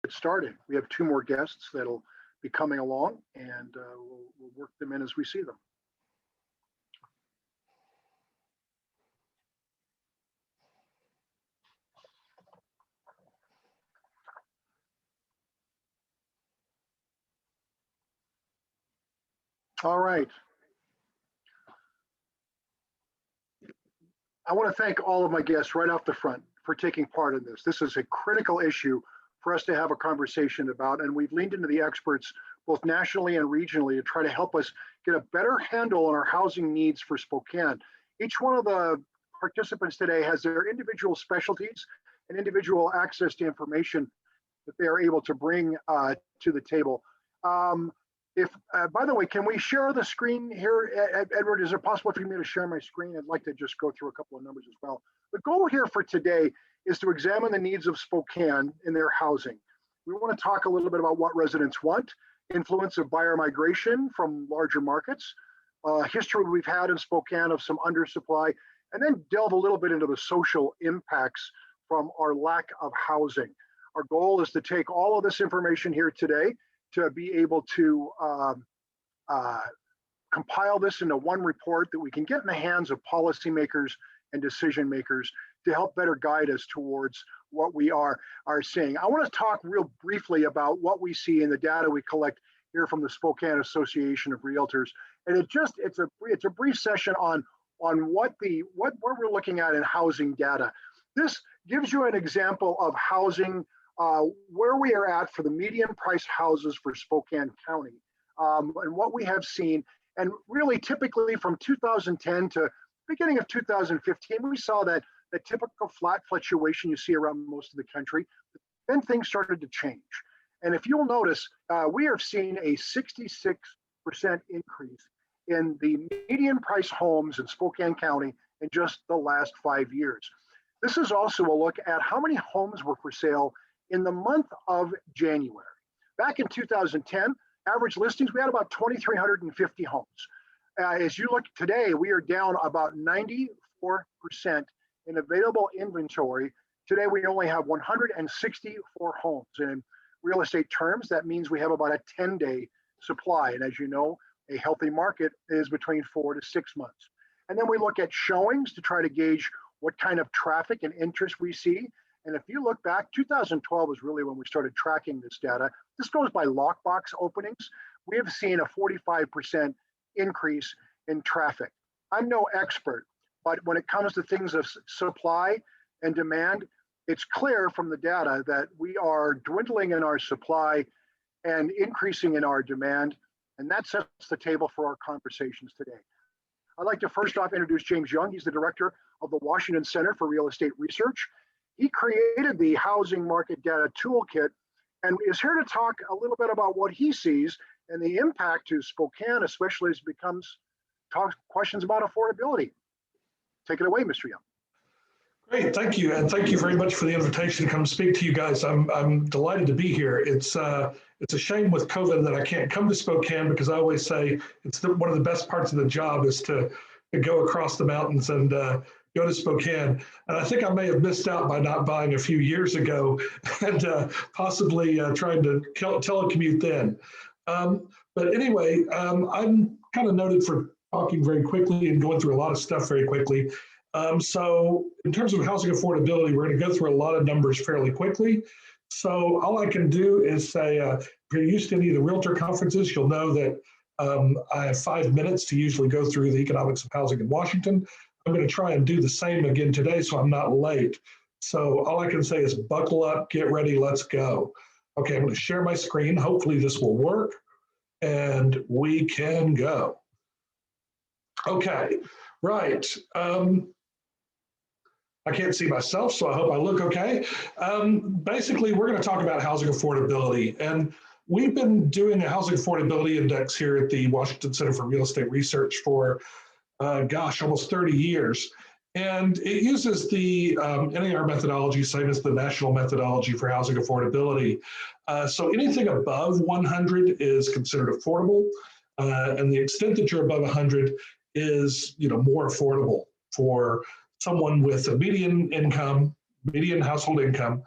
get started. We have two more guests that'll be coming along, and we'll work them in as we see them. All right. I want to thank all of my guests right off the front for taking part in this. This is a critical issue for us to have a conversation about, and we've leaned into the experts both nationally and regionally to try to help us get a better handle on our housing needs for Spokane. Each one of the participants today has their individual specialties and individual access to information that they are able to bring to the table. By the way, can we share the screen here, Edward? Is it possible for me to share my screen? I'd like to just go through a couple of numbers as well. The goal here for today is to examine the needs of Spokane in their housing. We want to talk a little bit about what residents want, influence of buyer migration from larger markets, history we've had in Spokane of some undersupply, and then delve a little bit into the social impacts from our lack of housing. Our goal is to take all of this information here today to be able to compile this into one report that we can get in the hands of policymakers and decision makers to help better guide us towards what we are seeing. I want to talk real briefly about what we see in the data we collect here from the Spokane Association of Realtors. And it's a brief session on what we're looking at in housing data. This gives you an example of housing where we are at for the median price houses for Spokane County, and what we have seen. And really typically from 2010 to beginning of 2015, we saw that the typical flat fluctuation you see around most of the country. Then things started to change. And if you'll notice, we have seen a 66% increase in the median price homes in Spokane County in just the last 5 years. This is also a look at how many homes were for sale in the month of January. Back in 2010, average listings, we had about 2,350 homes. As you look today, we are down about 94% in available inventory. Today, we only have 164 homes. And in real estate terms, that means we have about a 10-day supply. And as you know, a healthy market is between 4 to 6 months. And then we look at showings to try to gauge what kind of traffic and interest we see. And if you look back, 2012 is really when we started tracking this data. This goes by lockbox openings. We have seen a 45% increase in traffic. I'm no expert, but when it comes to things of supply and demand, it's clear from the data that we are dwindling in our supply and increasing in our demand, and that sets the table for our conversations today. I'd like to first off introduce James Young. He's the director of the Washington Center for Real Estate Research. He created the Housing Market Data Toolkit and is here to talk a little bit about what he sees and the impact to Spokane, especially as it becomes questions about affordability. Take it away, Mr. Young. Great, thank you, and thank you very much for the invitation to come speak to you guys. I'm delighted to be here. It's a shame with COVID that I can't come to Spokane, because I always say it's one of the best parts of the job is to go across the mountains and go to Spokane. And I think I may have missed out by not buying a few years ago and possibly trying to telecommute then. But anyway, I'm kind of noted for talking very quickly and going through a lot of stuff very quickly. So in terms of housing affordability, we're going to go through a lot of numbers fairly quickly. So all I can do is say, if you're used to any of the realtor conferences, you'll know that I have 5 minutes to usually go through the economics of housing in Washington. I'm going to try and do the same again today, so I'm not late. So all I can say is buckle up, get ready, let's go. Okay, I'm going to share my screen. Hopefully this will work, and we can go. Okay, right. I can't see myself, so I hope I look okay. Basically, we're going to talk about housing affordability. And we've been doing a housing affordability index here at the Washington Center for Real Estate Research for, almost 30 years. And it uses the NAR methodology, same as the national methodology for housing affordability. So anything above 100 is considered affordable. And the extent that you're above 100 is, more affordable for someone with a median income, median household income,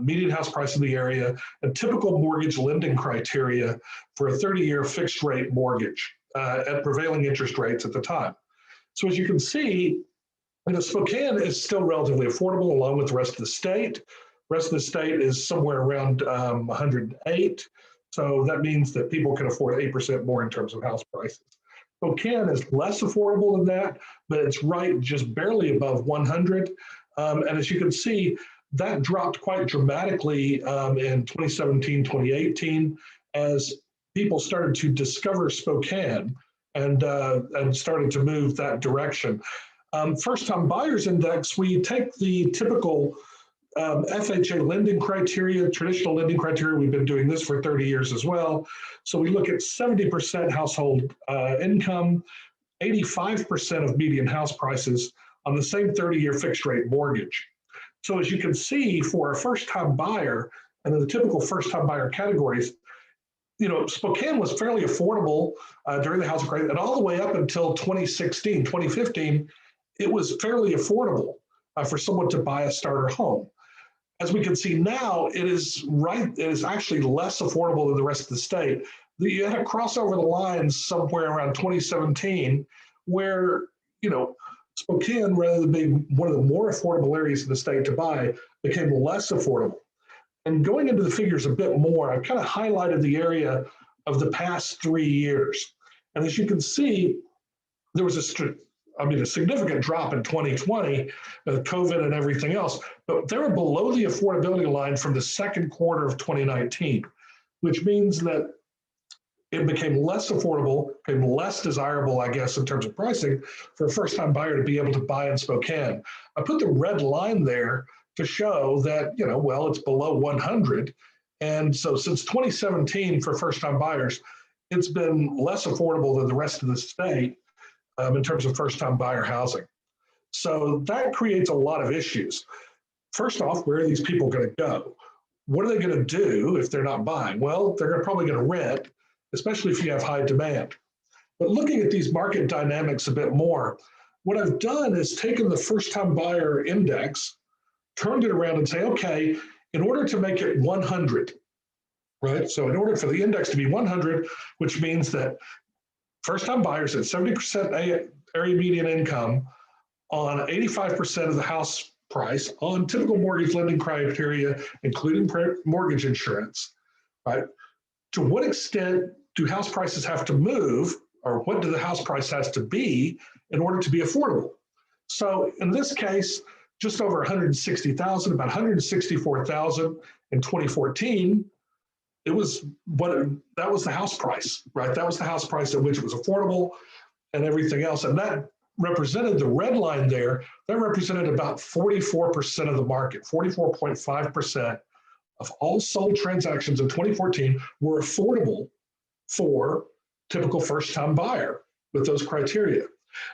median house price in the area, and typical mortgage lending criteria for a 30-year fixed rate mortgage at prevailing interest rates at the time. So as you can see, Spokane is still relatively affordable along with the rest of the state. The rest of the state is somewhere around 108. So that means that people can afford 8% more in terms of house prices. Spokane is less affordable than that, but it's right just barely above 100. And as you can see, that dropped quite dramatically in 2017, 2018, as people started to discover Spokane and started to move that direction. First-time buyers index, we take the typical FHA lending criteria, traditional lending criteria. We've been doing this for 30 years as well. So we look at 70% household income, 85% of median house prices on the same 30-year fixed rate mortgage. So as you can see, for a first-time buyer and in the typical first-time buyer categories, Spokane was fairly affordable during the housing crisis, and all the way up until 2016, 2015, it was fairly affordable for someone to buy a starter home. As we can see now, it is actually less affordable than the rest of the state. You had a crossover the lines somewhere around 2017, where Spokane, rather than being one of the more affordable areas in the state to buy, became less affordable. And going into the figures a bit more, I've kind of highlighted the area of the past 3 years. And as you can see, there was a significant drop in 2020, COVID and everything else, but they were below the affordability line from the second quarter of 2019, which means that it became less affordable, became less desirable, I guess, in terms of pricing for a first-time buyer to be able to buy in Spokane. I put the red line there to show that, it's below 100. And so since 2017 for first-time buyers, it's been less affordable than the rest of the state in terms of first-time buyer housing. So that creates a lot of issues. First off, where are these people going to go? What are they going to do if they're not buying? Well, they're probably going to rent, especially if you have high demand. But looking at these market dynamics a bit more, what I've done is taken the first-time buyer index, turned it around and say, okay, in order to make it 100, right? So in order for the index to be 100, which means that first-time buyers at 70% area median income on 85% of the house price on typical mortgage lending criteria, including mortgage insurance, right? To what extent do house prices have to move, or what do the house price has to be in order to be affordable? So in this case, just over 160,000, about 164,000 in 2014. That was the house price, right? That was the house price at which it was affordable and everything else. And that represented, the red line there, that represented about 44% of the market, 44.5% of all sold transactions in 2014 were affordable for typical first-time buyer with those criteria.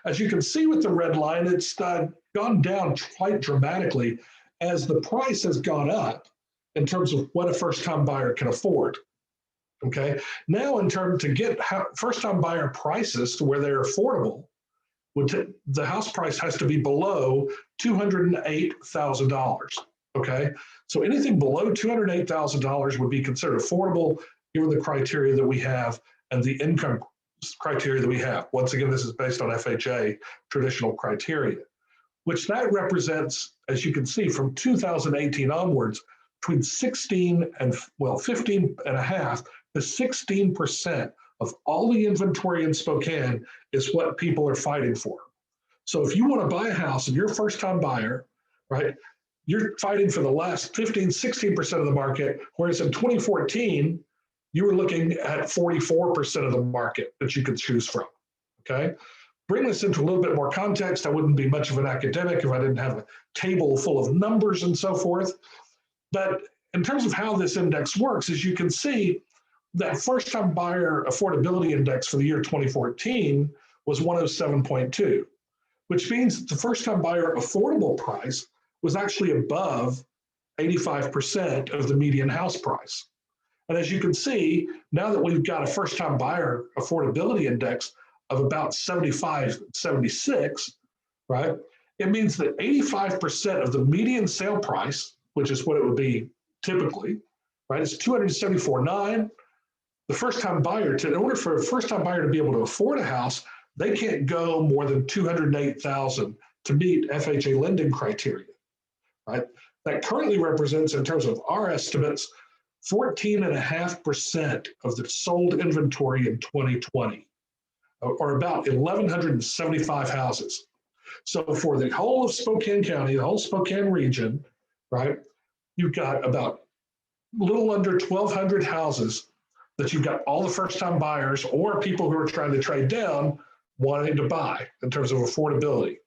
As you can see with the red line, it's gone down quite dramatically as the price has gone up in terms of what a first-time buyer can afford. Okay, now in terms to get first-time buyer prices to where they're affordable, the house price has to be below $208,000. Okay, so anything below $208,000 would be considered affordable given the criteria that we have and the income criteria that we have. Once again, this is based on FHA traditional criteria, which that represents, as you can see, from 2018 onwards, between 15 and a half to 16% of all the inventory in Spokane is what people are fighting for. So if you want to buy a house and you're a first-time buyer, right, you're fighting for the last 15, 16% of the market, whereas in 2014, you were looking at 44% of the market that you could choose from, okay? Bring this into a little bit more context. I wouldn't be much of an academic if I didn't have a table full of numbers and so forth. But in terms of how this index works, as you can see, that first-time buyer affordability index for the year 2014 was 107.2, which means that the first-time buyer affordable price was actually above 85% of the median house price. And as you can see, now that we've got a first-time buyer affordability index of about 75, 76, right? it means that 85% of the median sale price, which is what it would be typically, right, is $274,900. The first-time buyer, in order for a first-time buyer to be able to afford a house, they can't go more than $208,000 to meet FHA lending criteria, right? That currently represents, in terms of our estimates, 14.5% of the sold inventory in 2020, or about 1,175 houses. So for the whole of Spokane County, the whole Spokane region, right, you've got about a little under 1,200 houses that you've got all the first-time buyers or people who are trying to trade down wanting to buy in terms of affordability.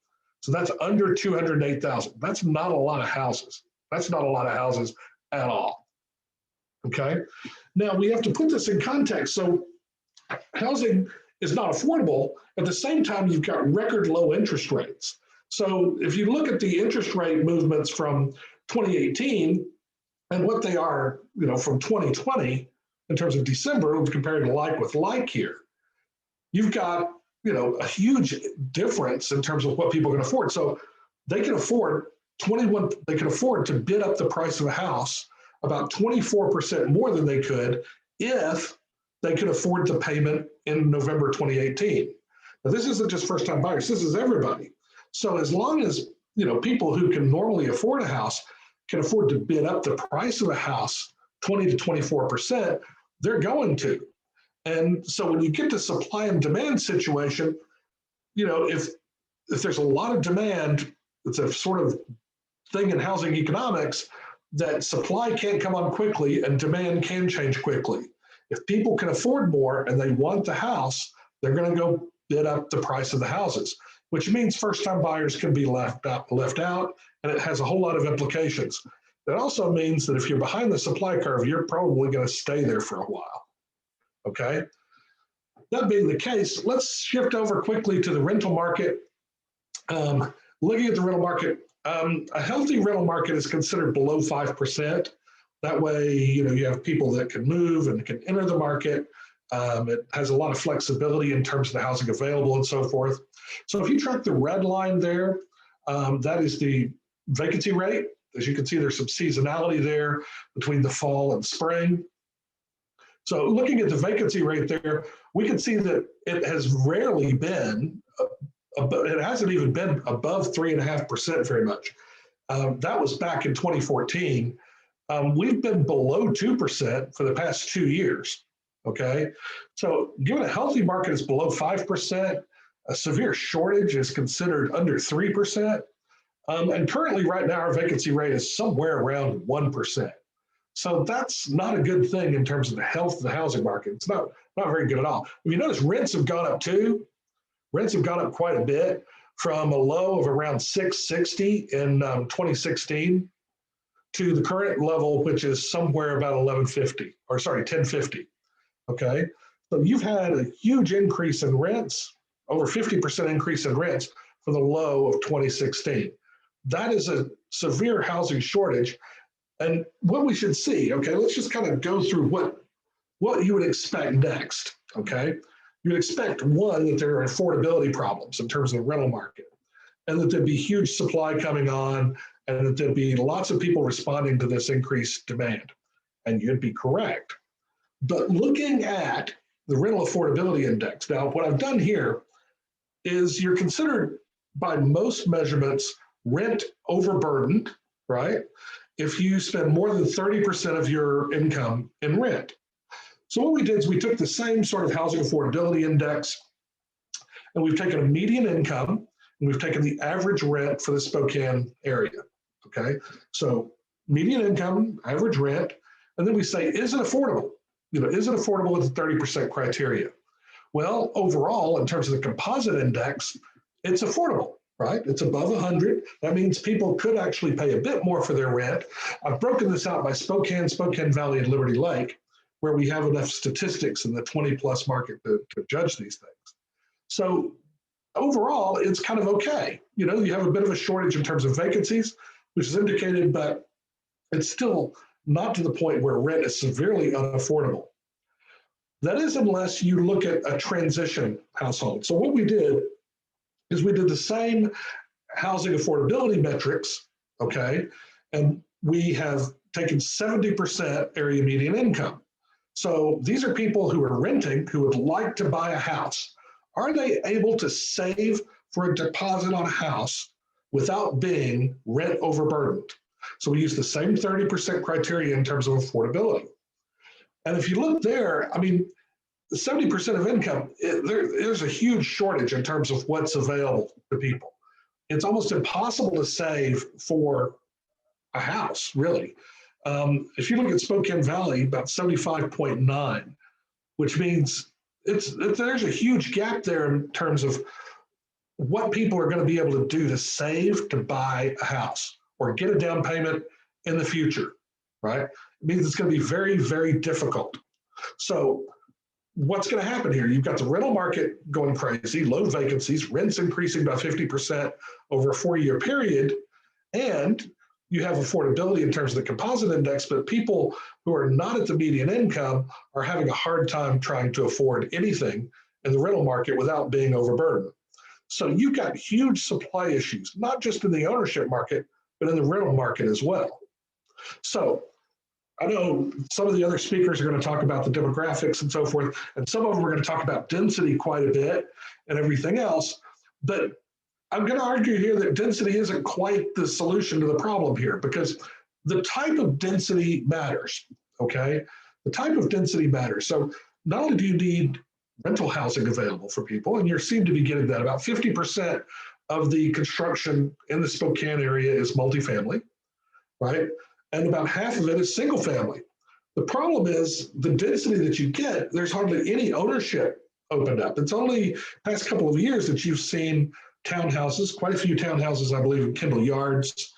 So that's under 208,000. That's not a lot of houses. That's not a lot of houses at all. Okay. Now we have to put this in context. So housing is not affordable. At the same time, you've got record low interest rates. So if you look at the interest rate movements from 2018 and what they are, from 2020 in terms of December, compared to like with like here, you've got, a huge difference in terms of what people can afford. So they can afford to bid up the price of a house about 24% more than they could if they could afford the payment in November 2018. Now, this isn't just first-time buyers, this is everybody. So as long as, people who can normally afford a house can afford to bid up the price of a house 20 to 24%, they're going to. And so when you get to supply and demand situation, if there's a lot of demand, it's a sort of thing in housing economics that supply can't come on quickly and demand can change quickly. If people can afford more and they want the house, they're going to go bid up the price of the houses, which means first-time buyers can be left out, and it has a whole lot of implications. It also means that if you're behind the supply curve, you're probably going to stay there for a while. Okay. That being the case, let's shift over quickly to the rental market. Looking at the rental market, a healthy rental market is considered below 5%. That way, you have people that can move and can enter the market. It has a lot of flexibility in terms of the housing available and so forth. So if you track the red line there, that is the vacancy rate. As you can see, there's some seasonality there between the fall and spring. So looking at the vacancy rate there, we can see that it has rarely been, it hasn't even been above 3.5% very much. That was back in 2014. We've been below 2% for the past 2 years, okay? So given a healthy market is below 5%, a severe shortage is considered under 3%, and currently right now our vacancy rate is somewhere around 1%. So that's not a good thing in terms of the health of the housing market. It's not very good at all. If you notice, rents have gone up too. Rents have gone up quite a bit from a low of around $660 in 2016 to the current level, which is somewhere about $1050. Okay, so you've had a huge increase in rents, over 50% increase in rents for the low of 2016. That is a severe housing shortage. And what we should see, okay, let's just kind of go through what you would expect next, okay? You'd expect, one, that there are affordability problems in terms of the rental market, and that there'd be huge supply coming on, and that there'd be lots of people responding to this increased demand. And you'd be correct. But looking at the Rental Affordability Index, now what I've done here is you're considered by most measurements rent overburdened, right? If you spend more than 30% of your income in rent. So what we did is we took the same sort of housing affordability index, and we've taken a median income, and we've taken the average rent for the Spokane area, okay? So median income, average rent, and then we say, is it affordable? Is it affordable with the 30% criteria? Well, overall, in terms of the composite index, it's affordable. Right? It's above 100. That means people could actually pay a bit more for their rent. I've broken this out by Spokane Valley, and Liberty Lake, where we have enough statistics in the 20+ market to judge these things. So overall, it's kind of okay. You have a bit of a shortage in terms of vacancies, which is indicated, but it's still not to the point where rent is severely unaffordable. That is unless you look at a transition household. So what we did is we did the same housing affordability metrics, okay, and we have taken 70% area median income. So these are people who are renting who would like to buy a house. Are they able to save for a deposit on a house without being rent overburdened? So we use the same 30% criteria in terms of affordability. And if you look there, I mean, the 70% of income, there's a huge shortage in terms of what's available to people. It's almost impossible to save for a house, really. If you look at Spokane Valley, about 75.9, which means there's a huge gap there in terms of what people are going to be able to do to save to buy a house or get a down payment in the future, right? It means it's going to be very, very difficult. So what's going to happen here? You've got the rental market going crazy, low vacancies, rents increasing by 50% over a 4-year period, and you have affordability in terms of the composite index, but people who are not at the median income are having a hard time trying to afford anything in the rental market without being overburdened. So you've got huge supply issues, not just in the ownership market, but in the rental market as well. So I know some of the other speakers are going to talk about the demographics and so forth, and some of them are going to talk about density quite a bit and everything else, but I'm going to argue here that density isn't quite the solution to the problem here, because the type of density matters, okay? The type of density matters. So not only do you need rental housing available for people, and you seem to be getting that, about 50% of the construction in the Spokane area is multifamily, right? And about half of it is single family. The problem is the density that you get, there's hardly any ownership opened up. It's only past couple of years that you've seen townhouses, quite a few townhouses, I believe, in Kendall Yards.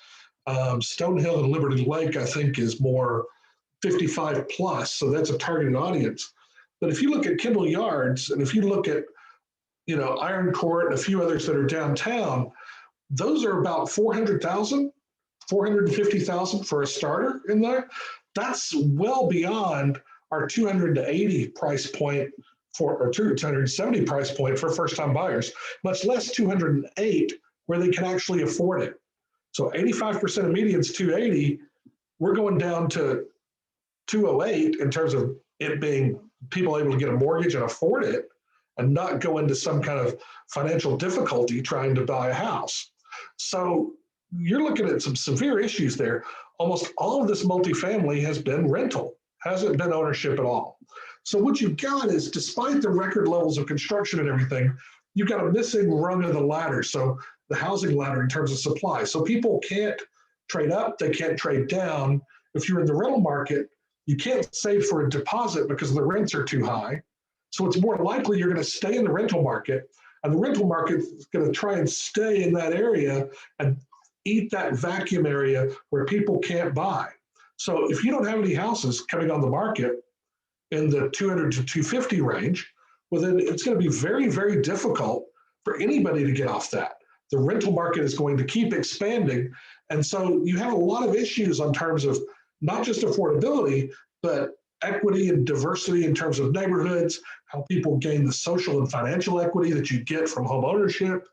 Stonehill and Liberty Lake, I think, is more 55 plus, so that's a targeted audience. But if you look at Kendall Yards, and if you look at, Iron Court and a few others that are downtown, those are about 400,000, 450,000 for a starter in there. That's well beyond our 280 price point or 270 price point for first-time buyers, much less 208 where they can actually afford it. So 85% of median's 280. We're going down to 208 in terms of it being people able to get a mortgage and afford it and not go into some kind of financial difficulty trying to buy a house. So you're looking at some severe issues there. Almost all of this multifamily has been rental, hasn't been ownership at all. So what you've got is, despite the record levels of construction and everything, you've got a missing rung of the ladder. So the housing ladder in terms of supply. So people can't trade up, they can't trade down. If you're in the rental market, you can't save for a deposit because the rents are too high. So it's more likely you're going to stay in the rental market, and the rental market is going to try and stay in that area and eat that vacuum area where people can't buy. So if you don't have any houses coming on the market in the 200 to 250 range, well, then it's going to be very, very difficult for anybody to get off that. The rental market is going to keep expanding. And so you have a lot of issues in terms of not just affordability, but equity and diversity in terms of neighborhoods, how people gain the social and financial equity that you get from home ownership,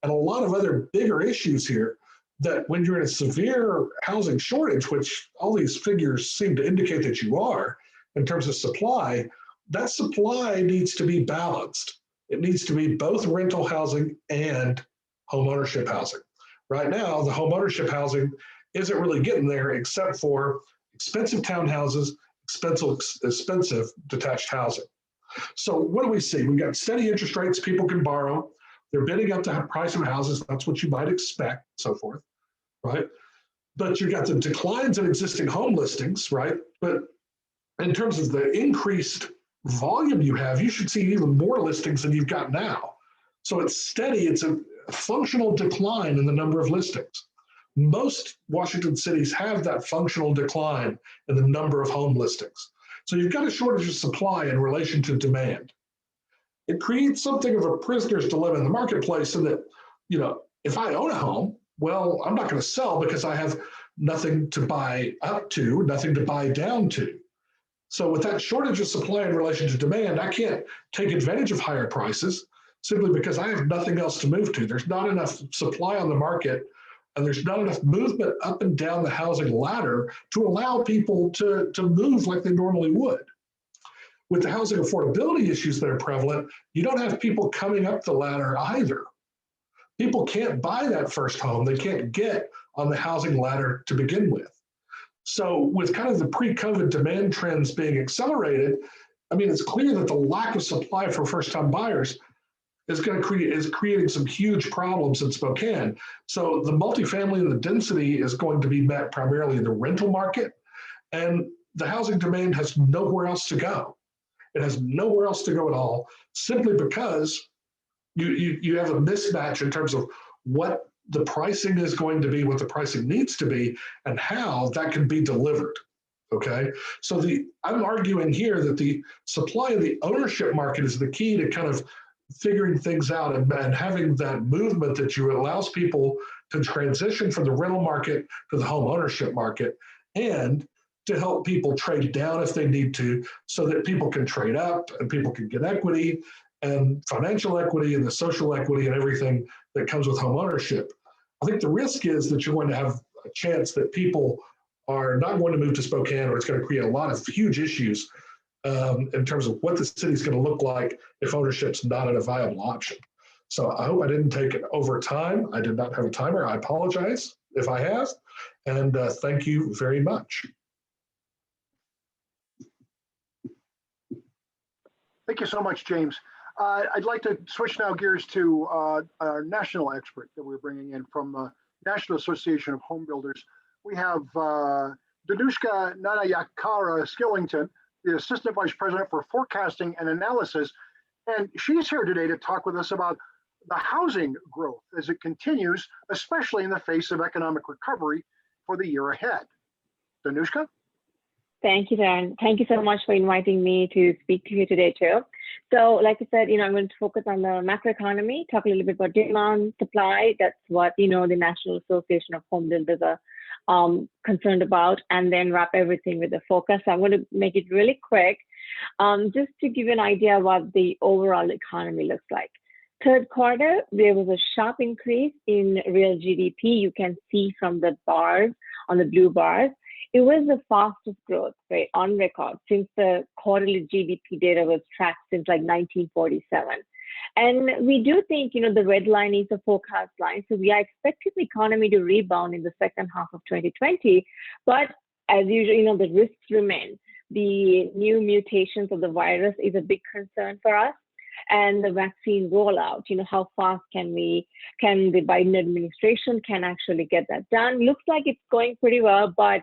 and a lot of other bigger issues here that when you're in a severe housing shortage, which all these figures seem to indicate that you are, in terms of supply, that supply needs to be balanced. It needs to be both rental housing and home ownership housing. Right now, the home ownership housing isn't really getting there except for expensive townhouses, expensive detached housing. So what do we see? We've got steady interest rates, people can borrow. They're bidding up the price of houses. That's what you might expect, so forth, right? But you've got the declines in existing home listings, right? But in terms of the increased volume you have, you should see even more listings than you've got now. So it's steady. It's a functional decline in the number of listings. Most Washington cities have that functional decline in the number of home listings. So you've got a shortage of supply in relation to demand. It creates something of a prisoner's dilemma in the marketplace in that, if I own a home, well, I'm not going to sell because I have nothing to buy up to, nothing to buy down to. So with that shortage of supply in relation to demand, I can't take advantage of higher prices. simply because I have nothing else to move to. There's not enough supply on the market, and there's not enough movement up and down the housing ladder to allow people to move like they normally would. With the housing affordability issues that are prevalent, you don't have people coming up the ladder either. People can't buy that first home. They can't get on the housing ladder to begin with. So with kind of the pre-COVID demand trends being accelerated, I mean, it's clear that the lack of supply for first-time buyers is creating some huge problems in Spokane. So the multifamily and the density is going to be met primarily in the rental market, and the housing demand has nowhere else to go. It has nowhere else to go at all, simply because you have a mismatch in terms of what the pricing is going to be, what the pricing needs to be, and how that can be delivered. Okay, so I'm arguing here that the supply of the ownership market is the key to kind of figuring things out and having that movement that allows people to transition from the rental market to the home ownership market, and to help people trade down if they need to, so that people can trade up and people can get equity and financial equity and the social equity and everything that comes with home ownership. I think the risk is that you're going to have a chance that people are not going to move to Spokane, or it's going to create a lot of huge issues in terms of what the city's going to look like if ownership's not a viable option. So I hope I didn't take it over time. I did not have a timer. I apologize if I have, and thank you very much. Thank you so much, James. I'd like to switch now gears to our national expert that we're bringing in from the National Association of Home Builders. We have Danushka Nanayakara Skillington, the Assistant Vice President for Forecasting and Analysis. And she's here today to talk with us about the housing growth as it continues, especially in the face of economic recovery for the year ahead. Danushka? Thank you, Dan. Thank you so much for inviting me to speak to you today, too. So, like I said, I'm going to focus on the macroeconomy, talk a little bit about demand, supply. That's what, the National Association of Home Builders are concerned about, and then wrap everything with the focus. So I'm going to make it really quick, just to give you an idea of what the overall economy looks like. Third quarter, there was a sharp increase in real GDP. You can see from the bars, on the blue bars. It was the fastest growth rate on record since the quarterly GDP data was tracked since like 1947. And we do think, the red line is a forecast line. So we are expecting the economy to rebound in the second half of 2020. But as usual, the risks remain. The new mutations of the virus is a big concern for us. And the vaccine rollout, how fast can the Biden administration can actually get that done? Looks like it's going pretty well, but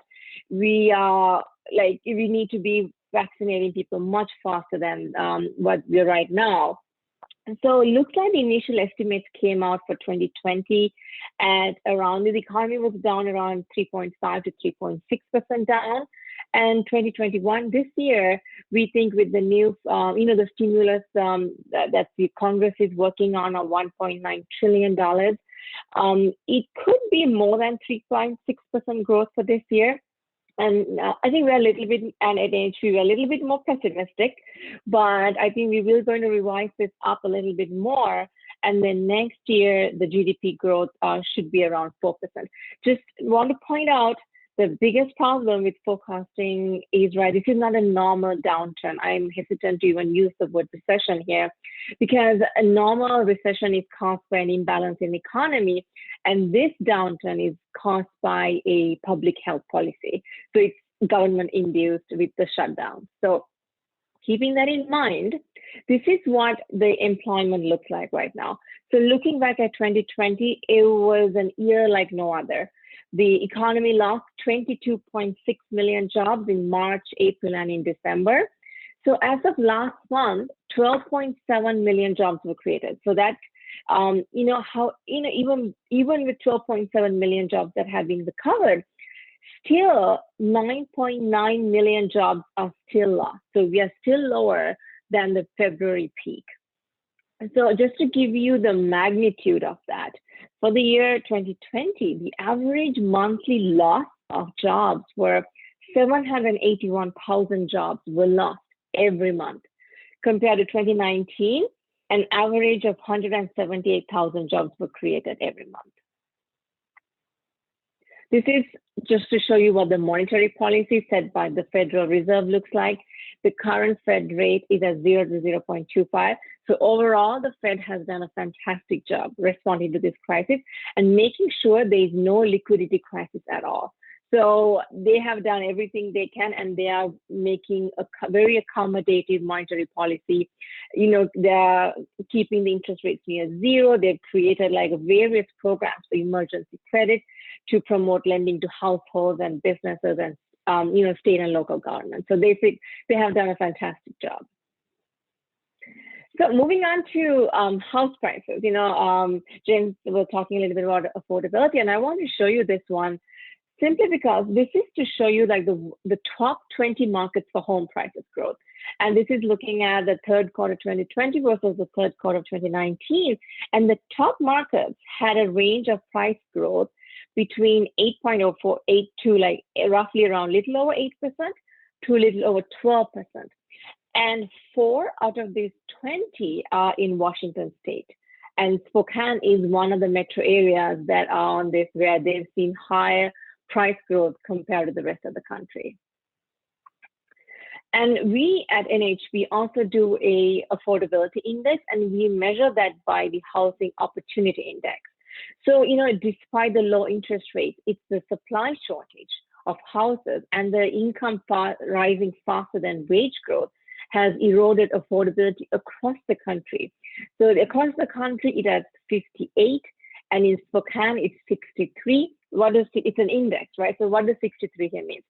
we need to be vaccinating people much faster than what we're right now. And so it looks like the initial estimates came out for 2020 at around, the economy was down around 3.5 to 3.6% down. And 2021, this year, we think with the new, the stimulus that the Congress is working on $1.9 trillion, it could be more than 3.6% growth for this year. And I think we're a little bit, and at NHB, we're a little bit more pessimistic, but I think we will going to revise this up a little bit more. And then next year, the GDP growth should be around 4%. Just want to point out, the biggest problem with forecasting is, this is not a normal downturn. I'm hesitant to even use the word recession here, because a normal recession is caused by an imbalance in the economy, and this downturn is caused by a public health policy. So it's government induced with the shutdown. So keeping that in mind, this is what the employment looks like right now. So looking back at 2020, it was an year like no other. The economy lost 22.6 million jobs in March, April, and in December. So as of last month, 12.7 million jobs were created. So that, even with 12.7 million jobs that have been recovered, still 9.9 million jobs are still lost. So we are still lower than the February peak. And so just to give you the magnitude of that, for the year 2020, the average monthly loss of jobs were 781,000 jobs were lost every month. Compared to 2019, An average of 178,000 jobs were created every month. This is just to show you what the monetary policy set by the Federal Reserve looks like. The current Fed rate is at 0 to 0.25. So overall, the Fed has done a fantastic job responding to this crisis and making sure there is no liquidity crisis at all. So they have done everything they can, and they are making a very accommodative monetary policy. You know, they're keeping the interest rates near zero. They've created like various programs for emergency credit to promote lending to households and businesses and you know, state and local governments. So they have done a fantastic job. So moving on to house prices, you know, James was talking a little bit about affordability, and I want to show you this one simply because this is to show you like the top 20 markets for home prices growth. And this is looking at the third quarter 2020 versus the third quarter of 2019. And the top markets had a range of price growth between 8.048 to like roughly around little over 8% to a little over 12%. And 4 out of these 20 are in Washington state. And Spokane is one of the metro areas that are on this where they've seen higher price growth compared to the rest of the country. And we at NHB also do a affordability index, and we measure that by the housing opportunity index. So, you know, despite the low interest rates, it's the supply shortage of houses and the income rising faster than wage growth has eroded affordability across the country. So across the country, it has 58, and in Spokane, it's 63. It's an index, right? So what does 63 here mean?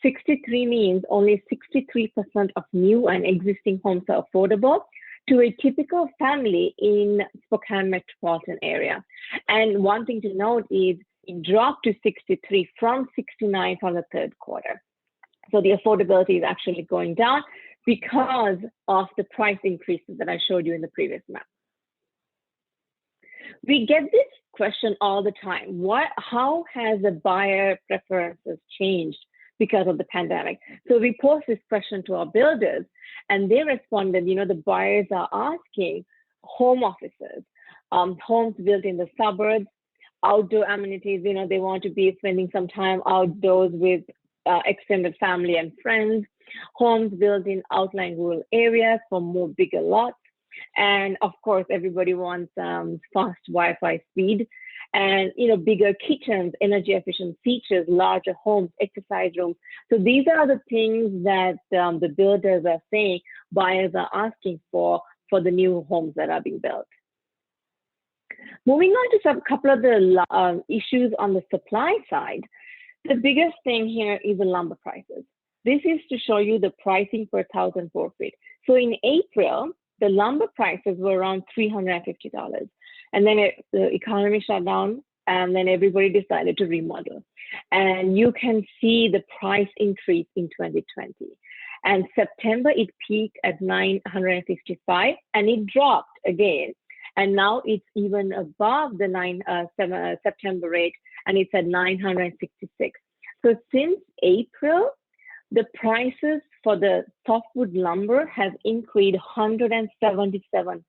63 means only 63% of new and existing homes are affordable to a typical family in Spokane metropolitan area. And one thing to note is it dropped to 63 from 69 from the third quarter. So the affordability is actually going down because of the price increases that I showed you in the previous map. We get this question all the time. How has the buyer preferences changed because of the pandemic? So we posed this question to our builders, and they responded, you know, the buyers are asking home offices, homes built in the suburbs, outdoor amenities, you know, they want to be spending some time outdoors with extended family and friends, homes built in outlying rural areas for more bigger lots. And of course, everybody wants fast Wi-Fi speed and, you know, bigger kitchens, energy efficient features, larger homes, exercise rooms. So these are the things that the builders are saying buyers are asking for the new homes that are being built. Moving on to a couple of the issues on the supply side, the biggest thing here is the lumber prices. This is to show you the pricing per 1,000 board feet. So in April, the lumber prices were around $350. And then the economy shut down, and then everybody decided to remodel. And you can see the price increase in 2020. And September, it peaked at $955, and it dropped again. And now it's even above the September rate, and it's at $966. So since April, the prices for the softwood lumber have increased 177%.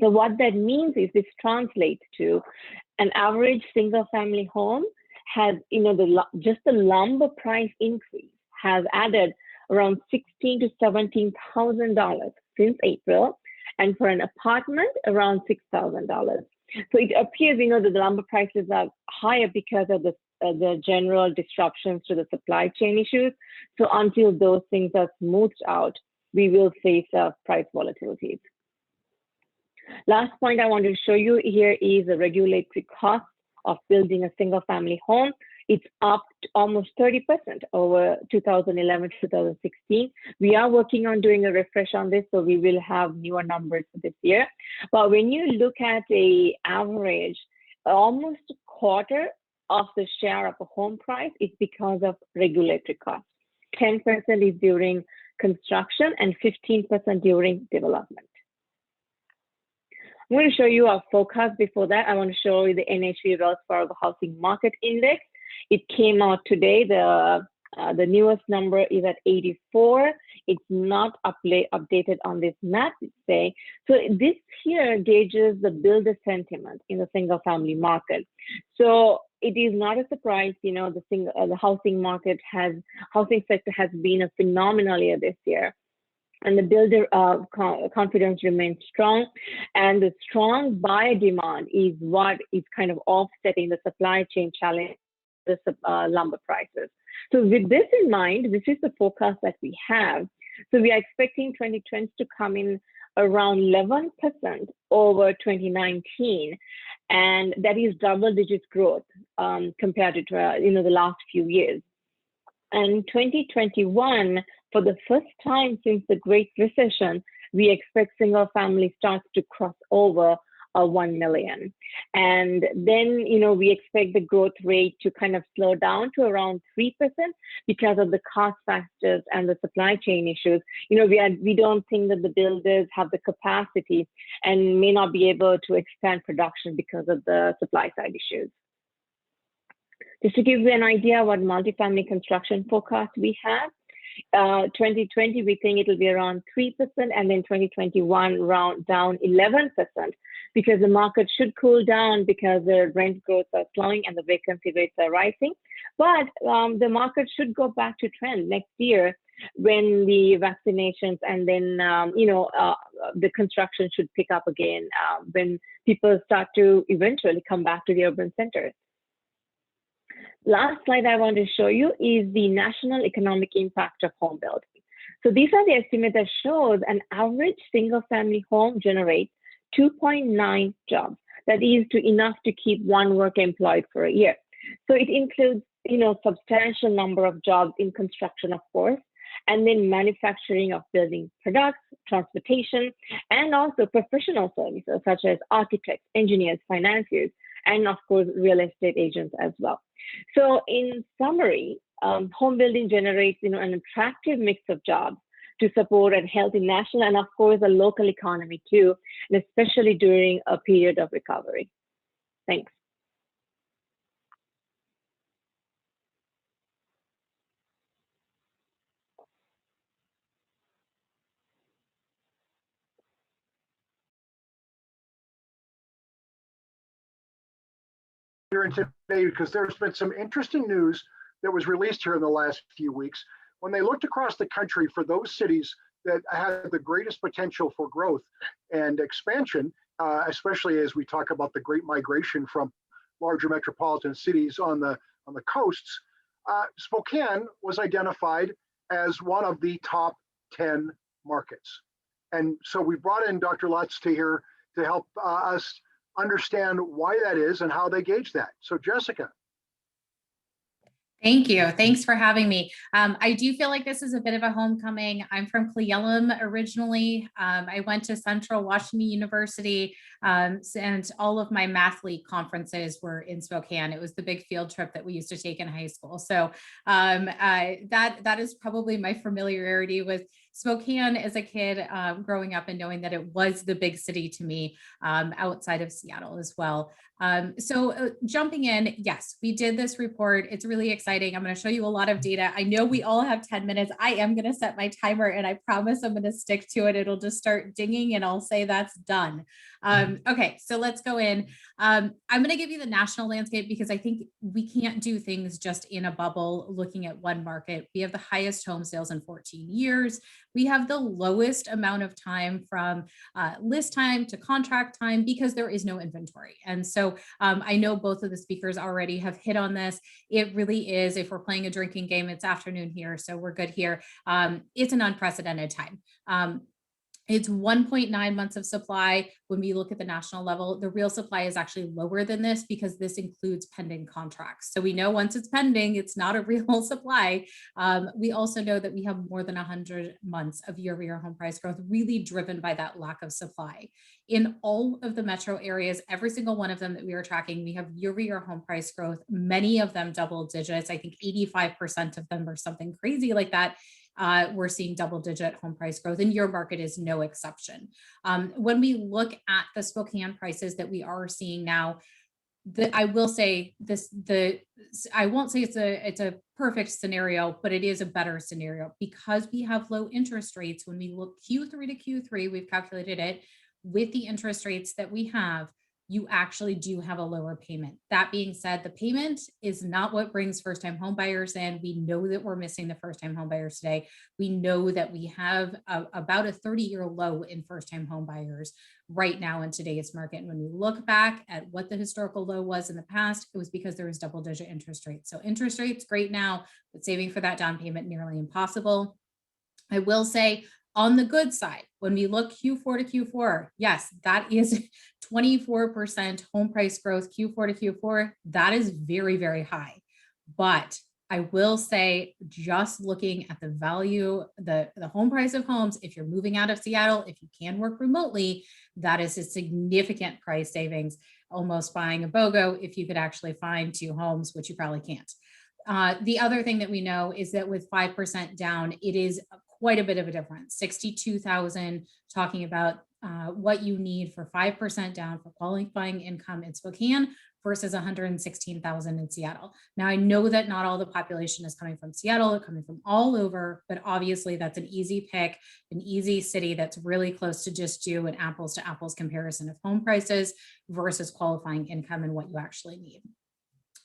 So what that means is this translates to an average single family home has, you know, just the lumber price increase has added around $16,000 to $17,000 since April, and for an apartment around $6,000. So it appears, you know, that the lumber prices are higher because of the general disruptions to the supply chain issues. So until those things are smoothed out, we will face price volatilities. Last point I want to show you here is the regulatory cost of building a single family home. It's up to almost 30% over 2011 to 2016. We are working on doing a refresh on this, so we will have newer numbers for this year. But when you look at an average, almost a quarter of the share of a home price is because of regulatory costs. 10% is during construction and 15% during development. I'm going to show you our forecast. Before that, I want to show you the NHB Wells Fargo Housing Market Index. It came out today. The newest number is at 84. It's not updated on this map, say. So this here gauges the builder sentiment in the single family market. So it is not a surprise, the housing sector has been a phenomenal year this year. And the builder confidence remains strong, and the strong buyer demand is what is kind of offsetting the supply chain challenge, the lumber prices. So with this in mind, this is the forecast that we have. So we are expecting 2020 to come in around 11% over 2019, and that is double-digit growth compared to the last few years. And 2021, for the first time since the Great Recession, we expect single-family starts to cross over 1 million. And then, we expect the growth rate to kind of slow down to around 3% because of the cost factors and the supply chain issues. We don't think that the builders have the capacity and may not be able to expand production because of the supply side issues. Just to give you an idea what multifamily construction forecast we have, 2020, we think it'll be around 3%, and then 2021 down 11%, because the market should cool down because the rent growth are slowing and the vacancy rates are rising. But the market should go back to trend next year when the vaccinations and then, the construction should pick up again when people start to eventually come back to the urban centers. Last slide I want to show you is the national economic impact of home building. So these are the estimates that shows an average single family home generates 2.9 jobs. That is enough to keep one worker employed for a year. So it includes, substantial number of jobs in construction, of course, and then manufacturing of building products, transportation, and also professional services such as architects, engineers, financiers, and of course, real estate agents as well. So in summary, home building generates an attractive mix of jobs to support a healthy national and of course a local economy too, and especially during a period of recovery. Thanks. Here and today, because there's been some interesting news that was released here in the last few weeks. When they looked across the country for those cities that had the greatest potential for growth and expansion, especially as we talk about the great migration from larger metropolitan cities on the coasts, Spokane was identified as one of the top 10 markets. And so we brought in Dr. Lutz to here to help us understand why that is and how they gauge that. So Jessica. Thank you. Thanks for having me. I do feel like this is a bit of a homecoming. I'm from Cle Elum originally. I went to Central Washington University, and all of my mathlete conferences were in Spokane. It was the big field trip that we used to take in high school. So that is probably my familiarity with Spokane as a kid, growing up and knowing that it was the big city to me, outside of Seattle as well. So jumping in, yes, we did this report. It's really exciting. I'm going to show you a lot of data. I know we all have 10 minutes. I am going to set my timer and I promise I'm going to stick to it. It'll just start dinging and I'll say that's done. Okay, so let's go in. I'm going to give you the national landscape because I think we can't do things just in a bubble looking at one market. We have the highest home sales in 14 years. We have the lowest amount of time from list time to contract time because there is no inventory. And so I know both of the speakers already have hit on this. It really is, if we're playing a drinking game, it's afternoon here, so we're good here. It's an unprecedented time. It's 1.9 months of supply. When we look at the national level, the real supply is actually lower than this because this includes pending contracts. So we know once it's pending, it's not a real supply. We also know that we have more than 100 months of year-over-year home price growth, really driven by that lack of supply. In all of the metro areas, every single one of them that we are tracking, we have year-over-year home price growth, many of them double digits. I think 85% of them or something crazy like that. We're seeing double-digit home price growth, and your market is no exception. When we look at the Spokane prices that we are seeing now, I will say this, I won't say it's a perfect scenario, but it is a better scenario because we have low interest rates. When we look Q3 to Q3, we've calculated it with the interest rates that we have, you actually do have a lower payment. That being said, the payment is not what brings first-time home buyers in. We know that we're missing the first-time home buyers today. We know that we have about a 30-year low in first-time home buyers right now in today's market. And when we look back at what the historical low was in the past, it was because there was double-digit interest rates. So interest rates great now, but saving for that down payment nearly impossible. I will say, on the good side, when we look Q4 to Q4, yes, that is 24% home price growth, Q4 to Q4. That is very, very high. But I will say, just looking at the value, the home price of homes, if you're moving out of Seattle, if you can work remotely, that is a significant price savings, almost buying a BOGO if you could actually find 2 homes, which you probably can't. The other thing that we know is that with 5% down, it is quite a bit of a difference. 62,000, talking about what you need for 5% down for qualifying income in Spokane versus 116,000 in Seattle. Now, I know that not all the population is coming from Seattle, they're coming from all over, but obviously that's an easy pick, an easy city that's really close to just do an apples to apples comparison of home prices versus qualifying income and what you actually need.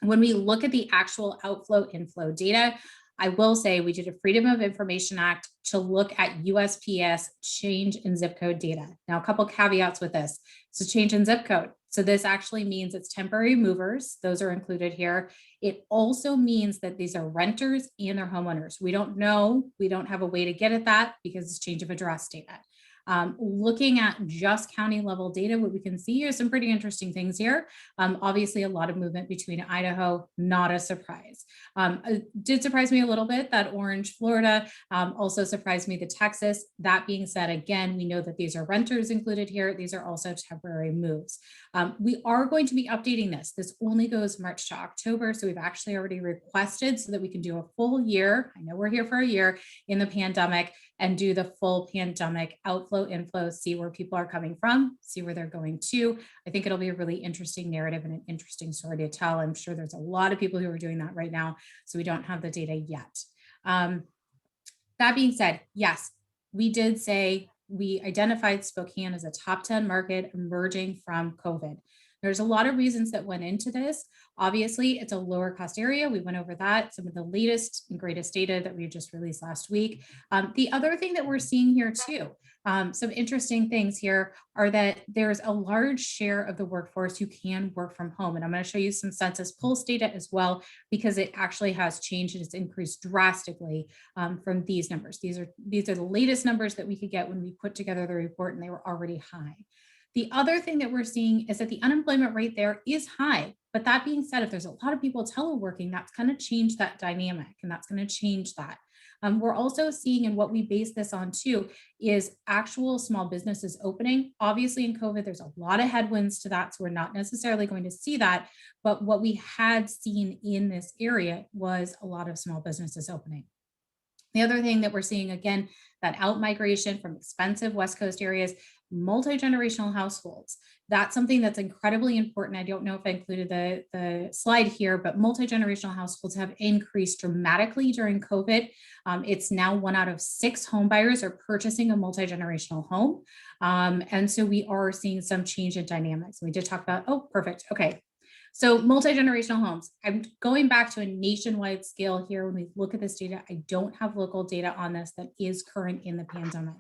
When we look at the actual outflow inflow data, I will say we did a Freedom of Information Act to look at USPS change in zip code data. Now, a couple caveats with this. It's a change in zip code. So this actually means it's temporary movers. Those are included here. It also means that these are renters and they're homeowners. We don't know. We don't have a way to get at that because it's change of address data. Looking at just county level data, what we can see are some pretty interesting things here. Obviously, a lot of movement between Idaho, not a surprise. It did surprise me a little bit that Orange, Florida, also surprised me the Texas. That being said, again, we know that these are renters included here. These are also temporary moves. We are going to be updating this. This only goes March to October. So we've actually already requested so that we can do a full year. I know we're here for a year in the pandemic and do the full pandemic outflow, inflow, see where people are coming from, see where they're going to. I think it'll be a really interesting narrative and an interesting story to tell. I'm sure there's a lot of people who are doing that right now, so we don't have the data yet. That being said, yes, we did say we identified Spokane as a top 10 market emerging from COVID. There's a lot of reasons that went into this. Obviously, it's a lower cost area. We went over that, some of the latest and greatest data that we just released last week. The other thing that we're seeing here too, some interesting things here are that there's a large share of the workforce who can work from home. And I'm going to show you some census pulse data as well, because it actually has changed and it's increased drastically from these numbers. These are the latest numbers that we could get when we put together the report, and they were already high. The other thing that we're seeing is that the unemployment rate there is high. But that being said, if there's a lot of people teleworking, that's going to change that dynamic, and that's going to change that. We're also seeing, and what we base this on too, is actual small businesses opening. Obviously in COVID, there's a lot of headwinds to that, so we're not necessarily going to see that. But what we had seen in this area was a lot of small businesses opening. The other thing that we're seeing, again, that out-migration from expensive West Coast areas, multi-generational households. That's something that's incredibly important. I don't know if I included the slide here, but multi-generational households have increased dramatically during COVID. It's now 1 out of 6 home buyers are purchasing a multi-generational home. And so we are seeing some change in dynamics. We did talk about, oh, perfect. Okay. So multi-generational homes, I'm going back to a nationwide scale here. When we look at this data, I don't have local data on this that is current in the pandemic.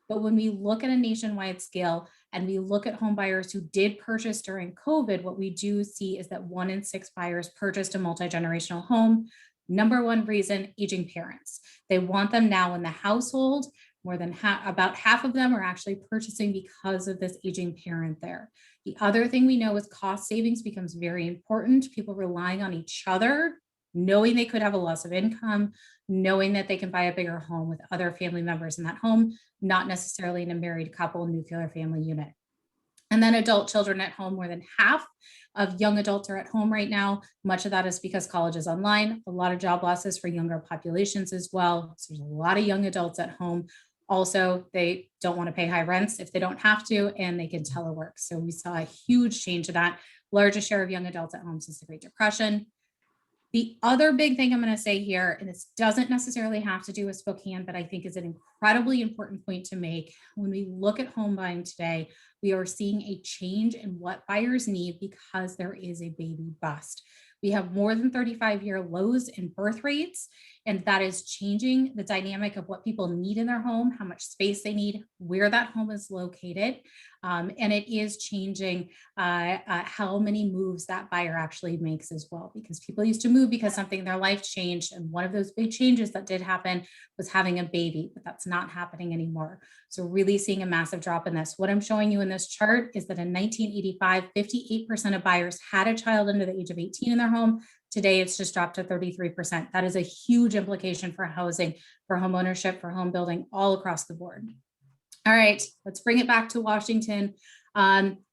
But when we look at a nationwide scale and we look at home buyers who did purchase during COVID, what we do see is that 1 in 6 buyers purchased a multi-generational home. Number one reason, aging parents. They want them now in the household. More than about half of them are actually purchasing because of this aging parent there. The other thing we know is cost savings becomes very important. People relying on each other, knowing they could have a loss of income, knowing that they can buy a bigger home with other family members in that home, not necessarily in a married couple, nuclear family unit. And then adult children at home, more than half of young adults are at home right now. Much of that is because college is online, a lot of job losses for younger populations as well. So there's a lot of young adults at home. Also, they don't want to pay high rents if they don't have to, and they can telework. So we saw a huge change in that. Largest share of young adults at home since the Great Depression. The other big thing I'm going to say here, and this doesn't necessarily have to do with Spokane, but I think is an incredibly important point to make. When we look at home buying today, we are seeing a change in what buyers need because there is a baby bust. We have more than 35-year lows in birth rates, and that is changing the dynamic of what people need in their home, how much space they need, where that home is located. And it is changing how many moves that buyer actually makes as well, because people used to move because something in their life changed. And one of those big changes that did happen was having a baby, but that's not happening anymore. So really seeing a massive drop in this. What I'm showing you in this chart is that in 1985, 58% of buyers had a child under the age of 18 in their home. Today, it's just dropped to 33%. That is a huge implication for housing, for home ownership, for home building, all across the board. All right, let's bring it back to Washington.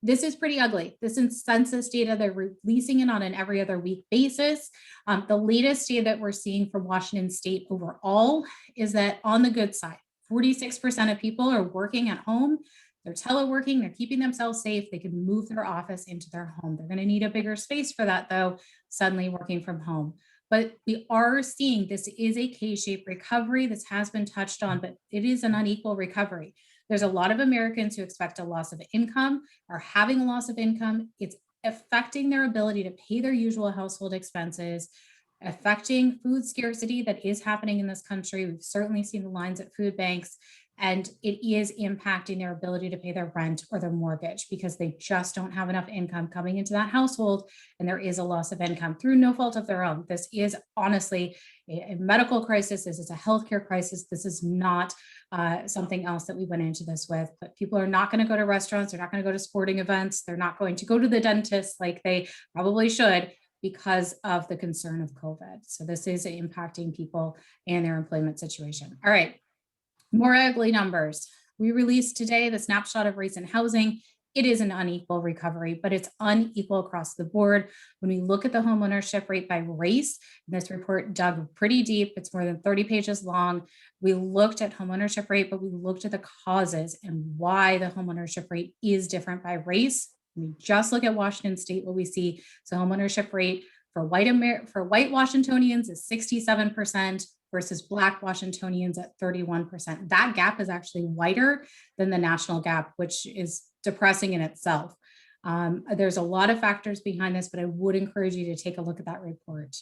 This is pretty ugly. This is census data. They're releasing it on an every other week basis. The latest data that we're seeing from Washington State overall is that on the good side, 46% of people are working at home. They're teleworking, they're keeping themselves safe. They can move their office into their home. They're going to need a bigger space for that, though, suddenly working from home. But we are seeing this is a K-shaped recovery. This has been touched on, but it is an unequal recovery. There's a lot of Americans who expect a loss of income, are having a loss of income. It's affecting their ability to pay their usual household expenses, affecting food scarcity that is happening in this country. We've certainly seen the lines at food banks, and it is impacting their ability to pay their rent or their mortgage because they just don't have enough income coming into that household, and there is a loss of income through no fault of their own. This is honestly a medical crisis. This is a healthcare crisis. This is not something else that we went into this with, but people are not going to go to restaurants. They're not going to go to sporting events. They're not going to go to the dentist like they probably should because of the concern of COVID. So this is impacting people and their employment situation. All right, more ugly numbers. We released today the snapshot of race and housing. It is an unequal recovery, but it's unequal across the board. When we look at the homeownership rate by race, this report dug pretty deep. It's more than 30 pages long. We looked at homeownership rate, but we looked at the causes and why the homeownership rate is different by race. We just look at Washington State, what we see. So homeownership rate for white Washingtonians is 67% versus Black Washingtonians at 31%. That gap is actually wider than the national gap, which is depressing in itself. There's a lot of factors behind this, but I would encourage you to take a look at that report.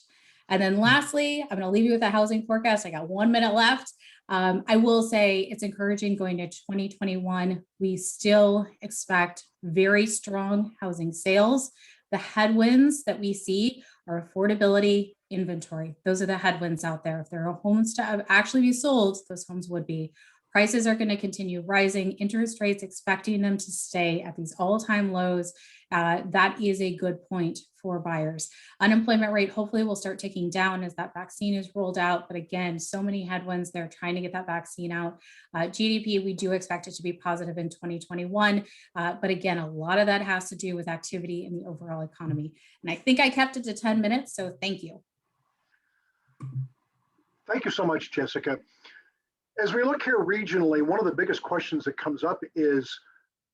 And then lastly, I'm going to leave you with a housing forecast. I got 1 minute left. I will say it's encouraging going to 2021. We still expect very strong housing sales. The headwinds that we see are affordability, inventory. Those are the headwinds out there. If there are homes to actually be sold, those homes would be. Prices are going to continue rising, interest rates expecting them to stay at these all-time lows. That is a good point for buyers. Unemployment rate hopefully will start ticking down as that vaccine is rolled out. But again, so many headwinds. They're trying to get that vaccine out. GDP, we do expect it to be positive in 2021. But again, a lot of that has to do with activity in the overall economy. And I think I kept it to 10 minutes, so thank you. Thank you so much, Jessica. As we look here regionally, one of the biggest questions that comes up is,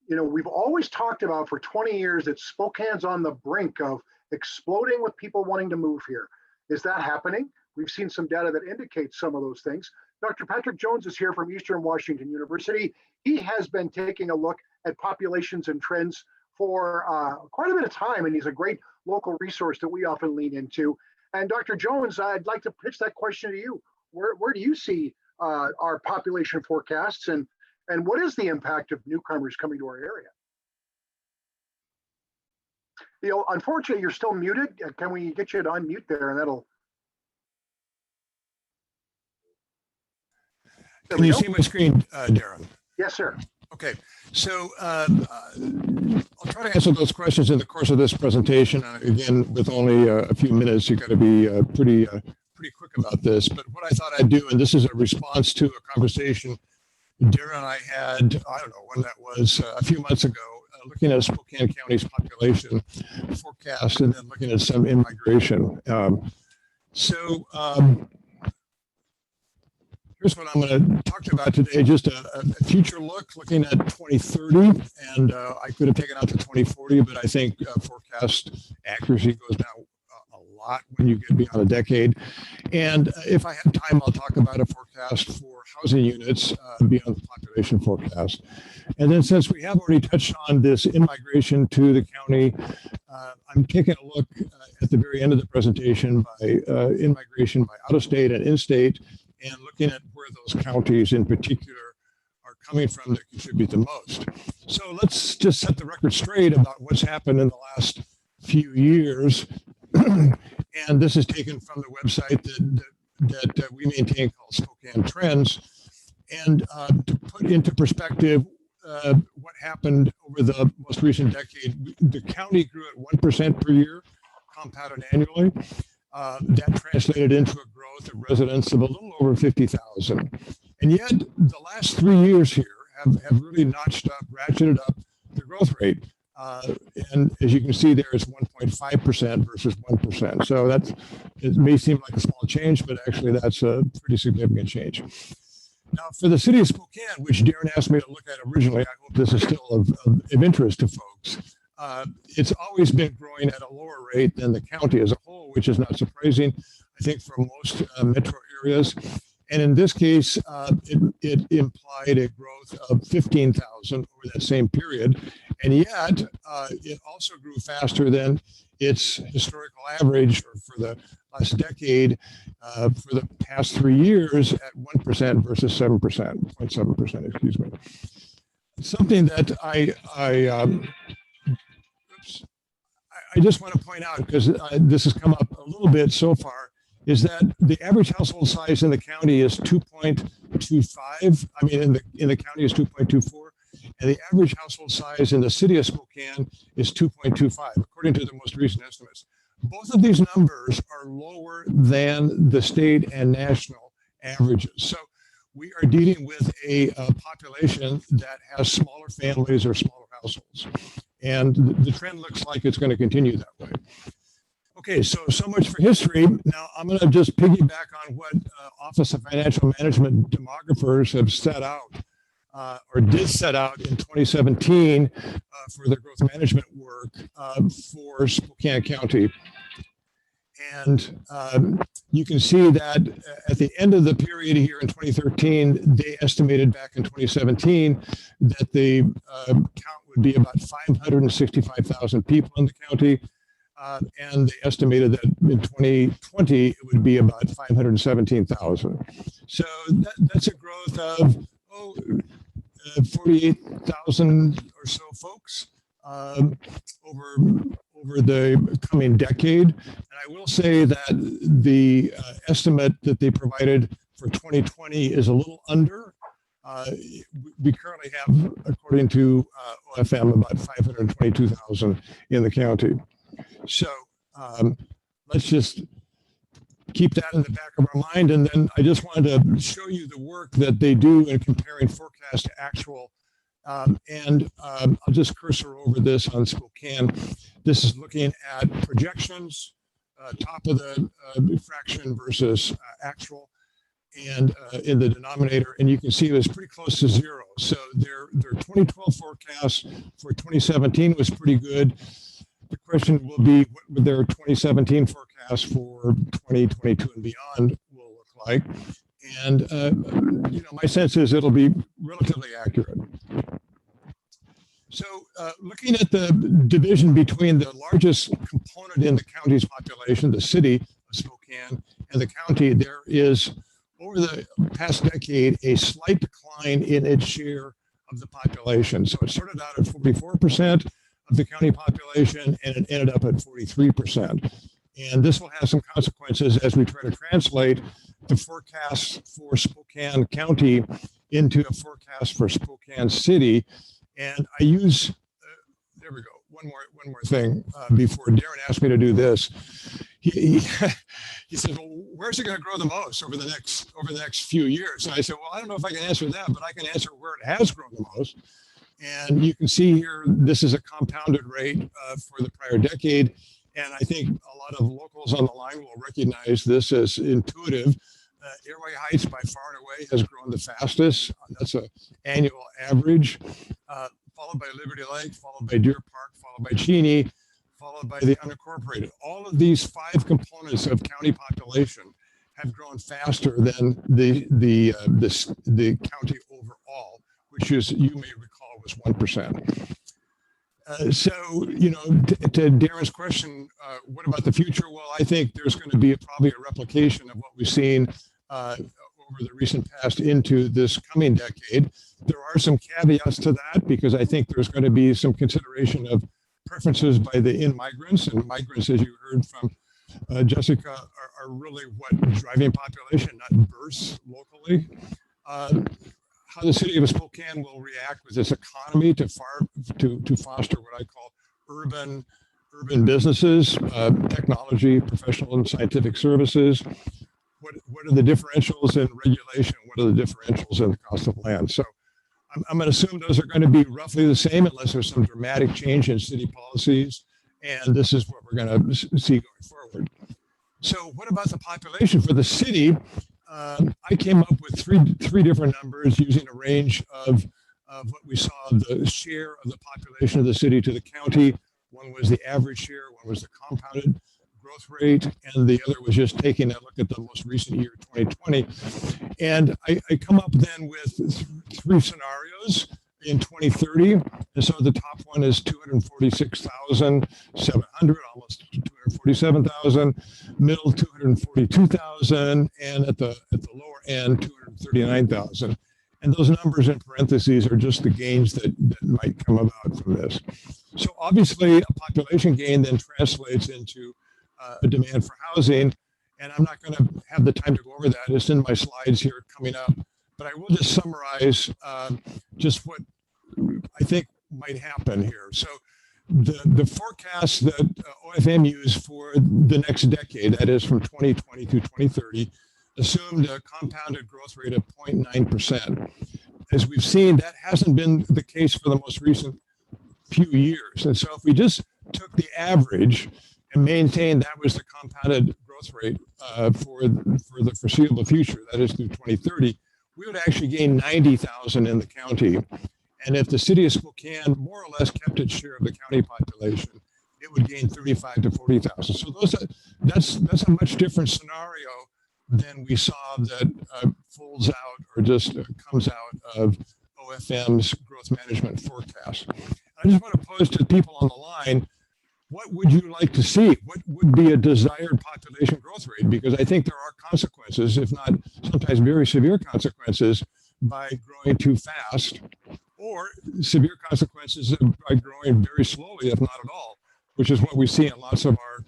we've always talked about for 20 years that Spokane's on the brink of exploding with people wanting to move here. Is that happening? We've seen some data that indicates some of those things. Dr. Patrick Jones is here from Eastern Washington University. He has been taking a look at populations and trends for quite a bit of time, and he's a great local resource that we often lean into. And Dr. Jones, I'd like to pitch that question to you. Where do you see our population forecasts, and what is the impact of newcomers coming to our area? Unfortunately, you're still muted. Can we get you to unmute there, and that'll. Can you see my screen, Darren? Yes, sir. Okay, so I'll try to answer those questions in the course of this presentation. Again, with only a few minutes, you've got to be pretty quick about this. But what I thought I'd do, and this is a response to a conversation Darren and I had, I don't know when that was, a few months ago, looking at Spokane County's population forecast and then looking at some in-migration. Here's what I'm going to talk about today, just a future look, looking at 2030, and I could have taken out to 2040, but I think forecast accuracy goes down a lot when you get beyond a decade. And if I have time, I'll talk about a forecast for housing units beyond the population forecast. And then since we have already touched on this in-migration to the county, I'm taking a look at the very end of the presentation by in-migration by out-of-state and in-state, and looking at where those counties in particular are coming from that contribute the most. So let's just set the record straight about what's happened in the last few years. And this is taken from the website that we maintain called Spokane Trends. And to put into perspective what happened over the most recent decade, the county grew at 1% per year, compounded annually. That translated into a growth of residents of a little over 50,000. And yet the last 3 years here have really notched up, ratcheted up the growth rate. And as you can see there, it's 1.5% versus 1%. So it may seem like a small change, but actually that's a pretty significant change. Now, for the city of Spokane, which Darren asked me to look at originally, I hope this is still of interest to folks. It's always been growing at a lower rate than the county as a whole, which is not surprising, I think, for most metro areas. And in this case, it implied a growth of 15,000 over that same period. And yet, it also grew faster than its historical average for the last decade for the past 3 years at 1% versus 7%, 0.7%, excuse me. Something that I just want to point out, because this has come up a little bit so far, is that the average household size in the county is 2.25. I mean, in the county is 2.24, and the average household size in the city of Spokane is 2.25, according to the most recent estimates. Both of these numbers are lower than the state and national averages. So we are dealing with a population that has smaller families or smaller households. And the trend looks like it's going to continue that way. Okay, so much for history. Now I'm going to just piggyback on what Office of Financial Management demographers have set out, or did set out in 2017 for their growth management work for Spokane County. And you can see that at the end of the period here in 2013, they estimated back in 2017 that the count would be about 565,000 people in the county. And they estimated that in 2020, it would be about 517,000. So that's a growth of 48,000 or so folks over the coming decade. And I will say that the estimate that they provided for 2020 is a little under. We currently have, according to OFM, about 522,000 in the county. So let's just keep that in the back of our mind. And then I just wanted to show you the work that they do in comparing forecast to actual. And I'll just cursor over this on Spokane. This is looking at projections, top of the fraction versus actual, and in the denominator. And you can see it was pretty close to zero. So their 2012 forecast for 2017 was pretty good. The question will be, what would their 2017 forecast for 2022 and beyond will look like? And my sense is it'll be relatively accurate. So looking at the division between the largest component in the county's population, the city of Spokane, and the county, there is, over the past decade, a slight decline in its share of the population. So it started out at 44% of the county population, and it ended up at 43%. And this will have some consequences as we try to translate the forecast for Spokane County into a forecast for Spokane City. And I use, there we go, one more thing before Darren asked me to do this. He said, well, where's it going to grow the most over the next few years? And I said, well, I don't know if I can answer that, but I can answer where it has grown the most. And you can see here, this is a compounded rate for the prior decade. And I think a lot of locals on the line will recognize this as intuitive. Airway Heights by far and away has grown the fastest. That's an annual average, followed by Liberty Lake, followed by Deer Park, followed by Cheney, followed by the unincorporated. All of these 5 components of county population have grown faster than the county overall, which is, you may recall, was 1%. So, to Darren's question, what about the future? Well, I think there's going to be probably a replication of what we've seen over the recent past into this coming decade. There are some caveats to that because I think there's going to be some consideration of preferences by the in-migrants, and migrants, as you heard from Jessica, are really what driving population, not births locally. How the city of Spokane will react with its economy to foster what I call urban businesses, technology, professional and scientific services. What are the differentials in regulation? What are the differentials in the cost of land? So I'm going to assume those are going to be roughly the same unless there's some dramatic change in city policies. And this is what we're going to see going forward. So what about the population for the city? I came up with three different numbers using a range of what we saw the share of the population of the city to the county. One was the average share, one was the compounded growth rate, and the other was just taking a look at the most recent year, 2020. And I come up then with 3 scenarios in 2030. And so the top one is 246,700, almost 247,000, middle 242,000, and at the lower end 239,000. And those numbers in parentheses are just the gains that might come about from this. So obviously a population gain then translates into a demand for housing. And I'm not going to have the time to go over that. It's in my slides here coming up. But I will just summarize just what I think might happen here. So the forecast that OFM used for the next decade, that is from 2020 to 2030, assumed a compounded growth rate of 0.9%. As we've seen, that hasn't been the case for the most recent few years. And so if we just took the average and maintained that was the compounded growth rate for the foreseeable future, that is through 2030, we would actually gain 90,000 in the county. And if the city of Spokane more or less kept its share of the county population, it would gain 35 to 40,000. So that's a much different scenario than we saw that folds out or just comes out of OFM's growth management forecast. I just want to pose to people on the line, what would you like to see? What would be a desired population growth rate? Because I think there are consequences, if not sometimes very severe consequences, by growing too fast, or severe consequences by growing very slowly, if not at all, which is what we see in lots of our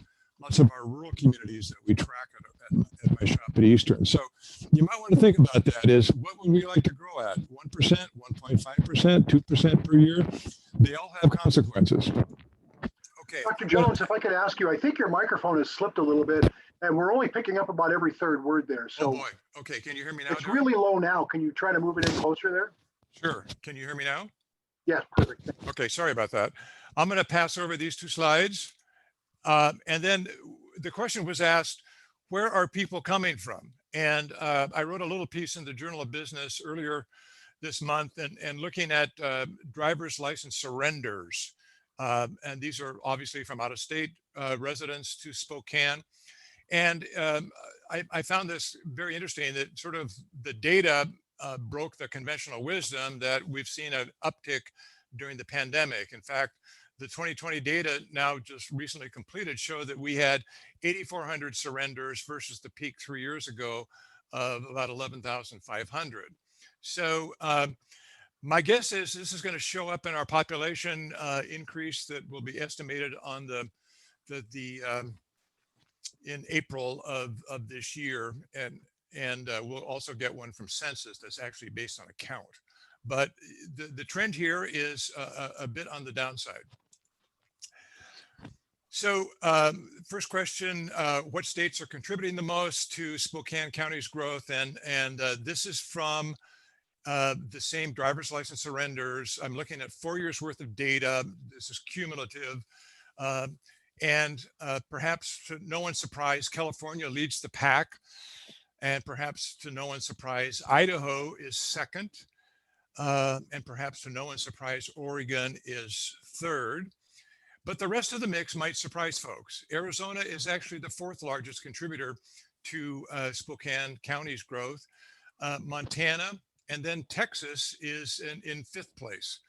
rural communities that we track at my shop at Eastern. So you might want to think about that is, what would we like to grow at? 1%, 1.5%, 2% per year? They all have consequences. Okay. Dr. Jones, if I could ask you, I think your microphone has slipped a little bit and we're only picking up about every third word there. So oh boy. Okay. Can you hear me now? It's really low now. Can you try to move it in closer there? Sure. Can you hear me now? Yes, perfect. Okay. Sorry about that. I'm going to pass over these 2 slides. And then the question was asked, where are people coming from? And I wrote a little piece in the Journal of Business earlier this month and looking at driver's license surrenders. And these are obviously from out of state residents to Spokane. And I found this very interesting that sort of the data broke the conventional wisdom that we've seen an uptick during the pandemic. In fact, the 2020 data now just recently completed show that we had 8,400 surrenders versus the peak 3 years ago of about 11,500. So my guess is this is going to show up in our population increase that will be estimated on in April of this year, and we'll also get one from census that's actually based on a count. But the trend here is a bit on the downside. So first question, what states are contributing the most to Spokane County's growth? And this is from the same driver's license surrenders. I'm looking at 4 years worth of data. This is cumulative. And perhaps to no one's surprise, California leads the pack. And perhaps to no one's surprise, Idaho is second. And perhaps to no one's surprise, Oregon is third. But the rest of the mix might surprise folks. Arizona is actually the fourth largest contributor to Spokane County's growth. Montana, and then Texas is in fifth place,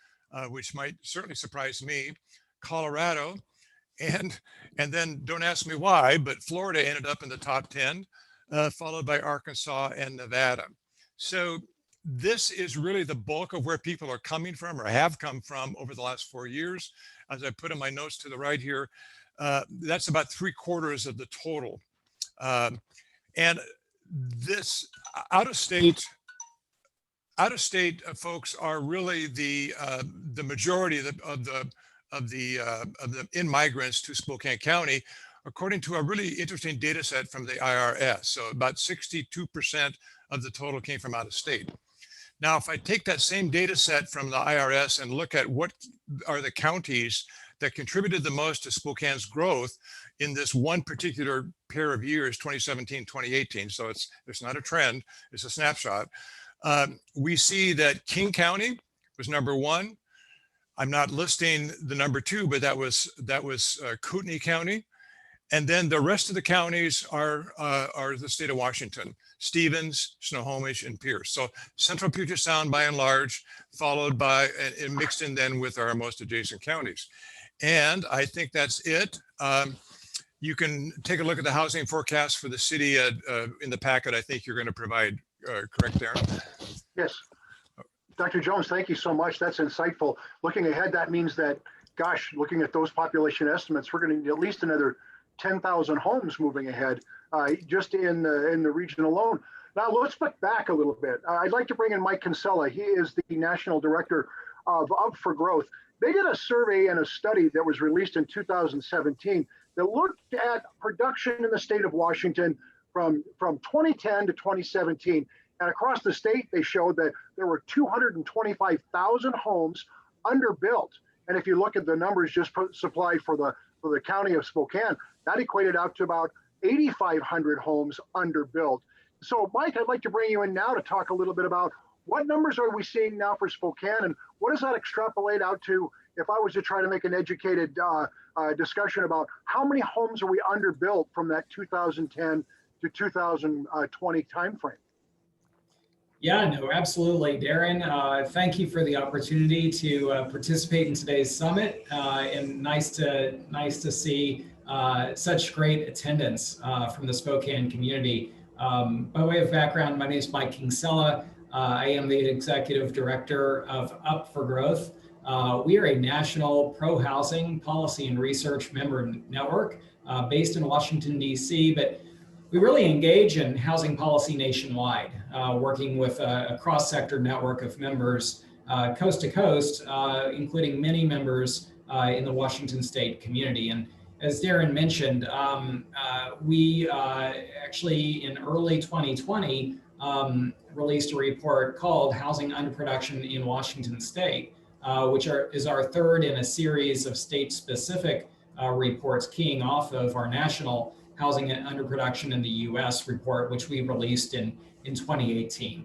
which might certainly surprise me. Colorado, and then don't ask me why, but Florida ended up in the top 10, followed by Arkansas and Nevada. So this is really the bulk of where people are coming from or have come from over the last 4 years. As I put in my notes to the right here, that's about 3/4 of the total. And this out-of-state folks are really the majority of the in-migrants to Spokane County, according to a really interesting data set from the IRS. So about 62% of the total came from out of state. Now, if I take that same data set from the IRS and look at what are the counties that contributed the most to Spokane's growth in this one particular pair of years, 2017, 2018, so it's not a trend, it's a snapshot, we see that King County was number one. I'm not listing the number two, but that was Kootenay County. And then the rest of the counties are the state of Washington: Stevenson, Snohomish, and Pierce. So Central Puget Sound by and large, followed by, and mixed in then with our most adjacent counties. And I think that's it. You can take a look at the housing forecast for the city in the packet. I think you're going to provide, correct, Darren? Yes. Dr. Jones, thank you so much. That's insightful. Looking ahead, that means that, gosh, looking at those population estimates, we're going to need at least another 10,000 homes moving ahead, just in the region alone. Now let's look back a little bit. I'd like to bring in Mike Kinsella. He is the National Director of Up for Growth. They did a survey and a study that was released in 2017 that looked at production in the state of Washington from 2010 to 2017. And across the state, they showed that there were 225,000 homes underbuilt. And if you look at the numbers just supplied for the county of Spokane, that equated out to about 8,500 homes underbuilt. So, Mike, I'd like to bring you in now to talk a little bit about what numbers are we seeing now for Spokane, and what does that extrapolate out to if I was to try to make an educated discussion about how many homes are we underbuilt from that 2010 to 2020 timeframe? Yeah, no, absolutely. Darren, thank you for the opportunity to participate in today's summit, and nice to see such great attendance from the Spokane community. By way of background, my name is Mike Kinsella. I am the Executive Director of Up for Growth. We are a national pro-housing policy and research member network based in Washington, D.C., but we really engage in housing policy nationwide, working with a cross-sector network of members coast to coast, including many members in the Washington state community. And as Darren mentioned, we actually in early 2020 released a report called Housing Underproduction in Washington State, which is our third in a series of state-specific reports keying off of our national Housing Underproduction in the U.S. report, which we released in 2018.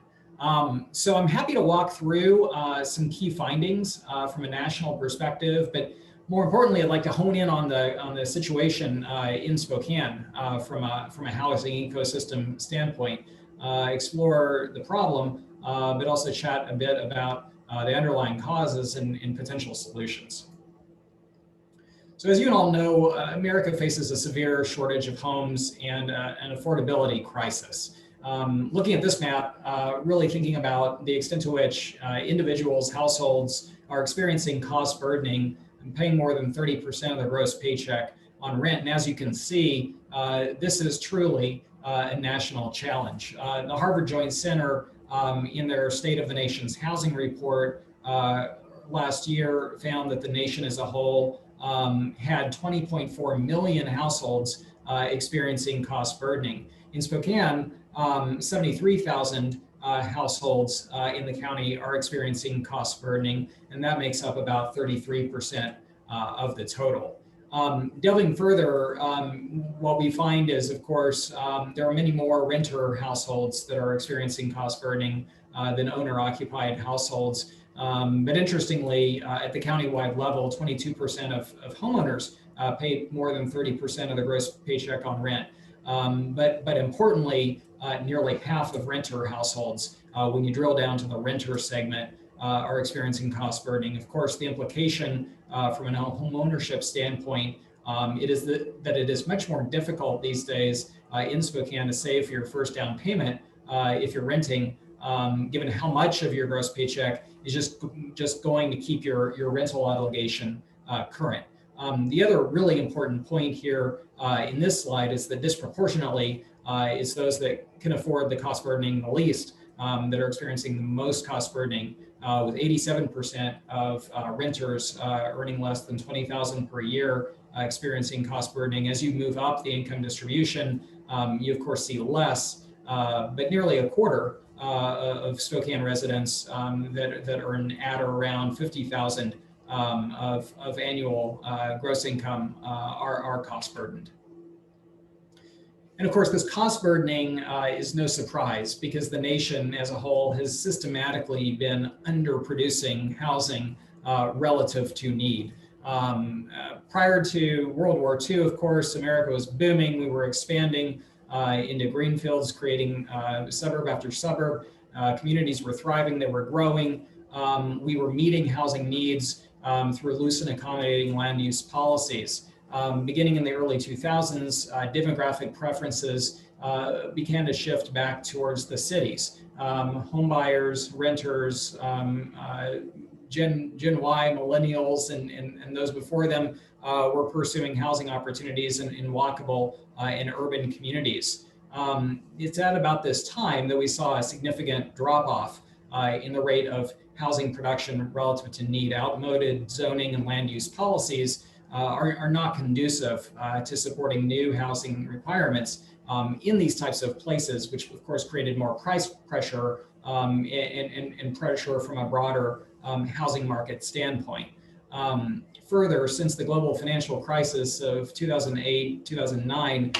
So I'm happy to walk through some key findings from a national perspective, but more importantly, I'd like to hone in on the situation in Spokane from a housing ecosystem standpoint, explore the problem, but also chat a bit about the underlying causes and potential solutions. So as you all know, America faces a severe shortage of homes and an affordability crisis. Looking at this map, really thinking about the extent to which individuals, households are experiencing cost burdening and paying more than 30% of their gross paycheck on rent. And as you can see, this is truly a national challenge. The Harvard Joint Center in their State of the Nation's Housing Report last year found that the nation as a whole had 20.4 million households experiencing cost burdening. In Spokane, 73,000 households in the county are experiencing cost burdening, and that makes up about 33% of the total. Delving further, what we find is, of course, there are many more renter households that are experiencing cost burdening than owner-occupied households. But interestingly, at the countywide level, 22% of homeowners pay more than 30% of the gross paycheck on rent. But importantly, nearly half of renter households, when you drill down to the renter segment, are experiencing cost burdening. Of course, the implication from a home ownership standpoint, it is that it is much more difficult these days in Spokane to save for your first down payment if you're renting, given how much of your gross paycheck is just going to keep your rental obligation current. The other really important point here in this slide is that disproportionately it's those that can afford the cost burdening the least that are experiencing the most cost burdening, with 87% of renters earning less than $20,000 per year experiencing cost burdening. As you move up the income distribution, you of course see less, but nearly a quarter of Spokane residents that earn at or around 50,000 of annual gross income are cost burdened. And of course, this cost burdening is no surprise because the nation as a whole has systematically been underproducing housing relative to need. Prior to World War II, of course, America was booming. We were expanding into greenfields, creating suburb after suburb. Communities were thriving, they were growing. We were meeting housing needs through loose and accommodating land use policies. Beginning in the early 2000s, demographic preferences began to shift back towards the cities. Home buyers, renters, Gen Y, millennials, and those before them were pursuing housing opportunities in walkable and urban communities. It's at about this time that we saw a significant drop-off in the rate of housing production relative to need. Outmoded zoning and land use policies are not conducive to supporting new housing requirements in these types of places, which of course created more price pressure and pressure from a broader housing market standpoint. Further, since the global financial crisis of 2008, 2009,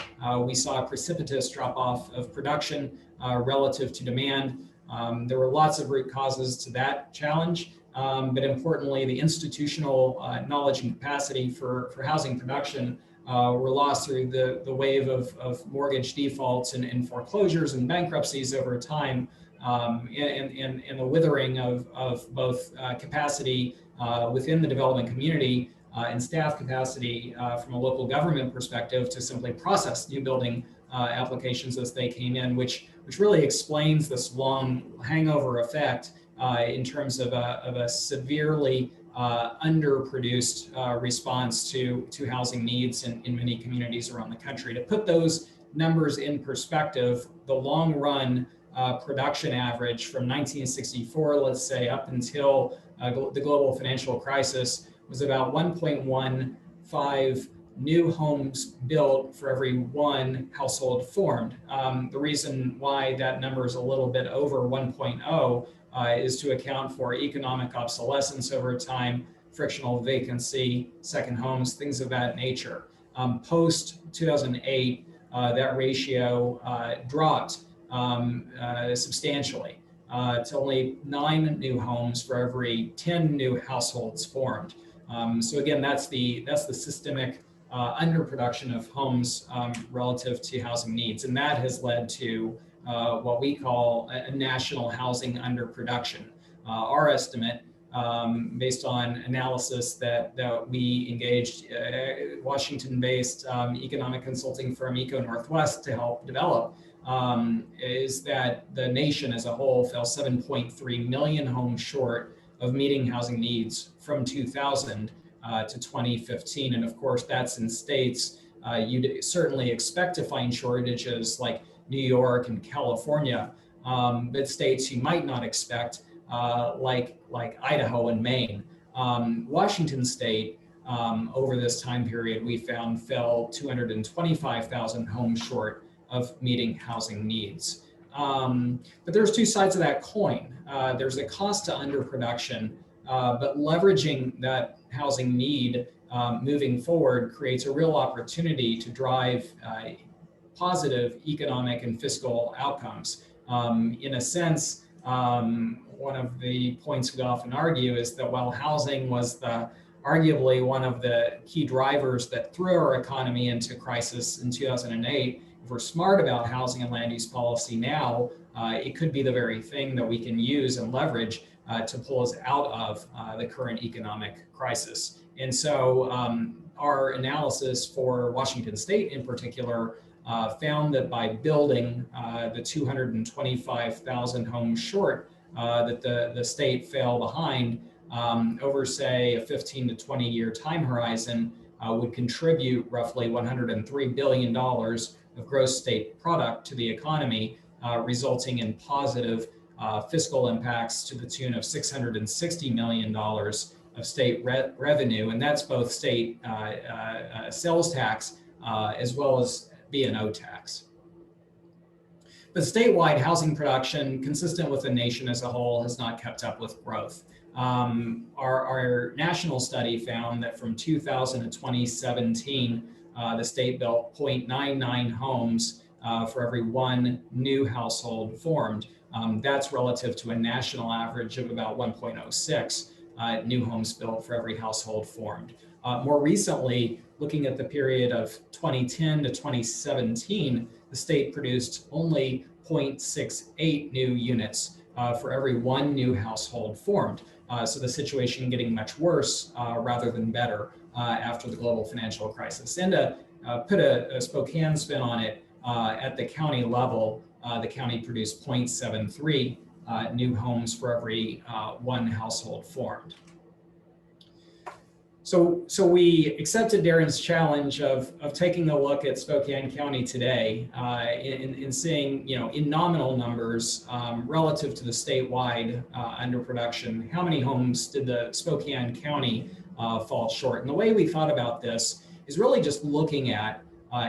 we saw a precipitous drop-off of production relative to demand. There were lots of root causes to that challenge. But importantly, the institutional knowledge and capacity for housing production were lost through the wave of mortgage defaults and foreclosures and bankruptcies over time, and the withering of both capacity within the development community and staff capacity from a local government perspective to simply process new building applications as they came in, which really explains this long hangover effect in terms of a severely underproduced response to housing needs in many communities around the country. To put those numbers in perspective, the long run production average from 1964, let's say, up until the global financial crisis was about 1.15 new homes built for every one household formed. The reason why that number is a little bit over 1.0 is to account for economic obsolescence over time, frictional vacancy, second homes, things of that nature. Post 2008, that ratio dropped substantially to only 9 new homes for every 10 new households formed. So again, that's the systemic underproduction of homes relative to housing needs, and that has led to what we call a national housing underproduction. Our estimate, based on analysis that we engaged Washington-based economic consulting firm Eco Northwest to help develop, is that the nation as a whole fell 7.3 million homes short of meeting housing needs from 2000 to 2015. And of course, that's in states you'd certainly expect to find shortages like New York and California, but states you might not expect, like Idaho and Maine. Washington State, over this time period, we found fell 225,000 homes short of meeting housing needs. But there's two sides of that coin. There's a cost to underproduction but leveraging that housing need moving forward creates a real opportunity to drive positive economic and fiscal outcomes. In a sense, one of the points we often argue is that while housing was arguably one of the key drivers that threw our economy into crisis in 2008, if we're smart about housing and land use policy now, it could be the very thing that we can use and leverage to pull us out of the current economic crisis. And so our analysis for Washington State in particular found that by building the 225,000 homes short that the state fell behind over, say, a 15 to 20 year time horizon would contribute roughly $103 billion of gross state product to the economy, resulting in positive fiscal impacts to the tune of $660 million of state revenue. And that's both state sales tax as well as B&O tax. But statewide housing production, consistent with the nation as a whole, has not kept up with growth. Our national study found that from 2000 to 2017, the state built 0.99 homes for every one new household formed. That's relative to a national average of about 1.06 new homes built for every household formed. More recently, looking at the period of 2010 to 2017, the state produced only 0.68 new units for every one new household formed. So the situation getting much worse rather than better after the global financial crisis. And to put a Spokane spin on it, at the county level, the county produced 0.73 new homes for every one household formed. So we accepted Darren's challenge of taking a look at Spokane County today in seeing, in nominal numbers relative to the statewide underproduction, how many homes did the Spokane County fall short? And the way we thought about this is really just looking at,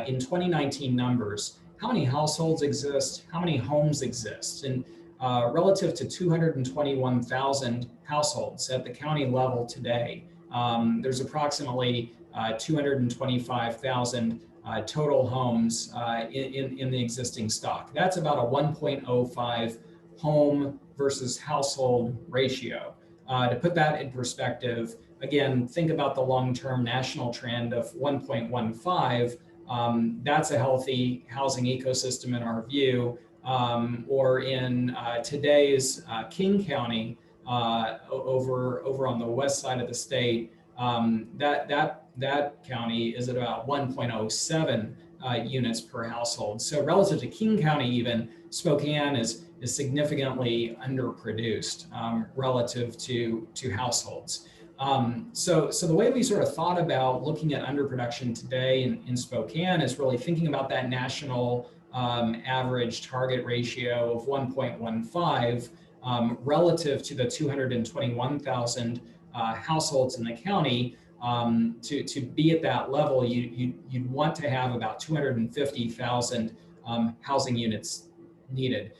in 2019 numbers, how many households exist, how many homes exist, and relative to 221,000 households at the county level today. There's approximately 225,000 total homes in the existing stock. That's about a 1.05 home versus household ratio. To put that in perspective, again, think about the long-term national trend of 1.15. That's a healthy housing ecosystem in our view, or in today's King County, over on the west side of the state, that county is at about 1.07 units per household. So relative to King County, even Spokane is significantly underproduced relative to households. So the way we sort of thought about looking at underproduction today in Spokane is really thinking about that national average target ratio of 1.15 relative to the 221,000 households in the county. To be at that level, you'd want to have about 250,000 housing units needed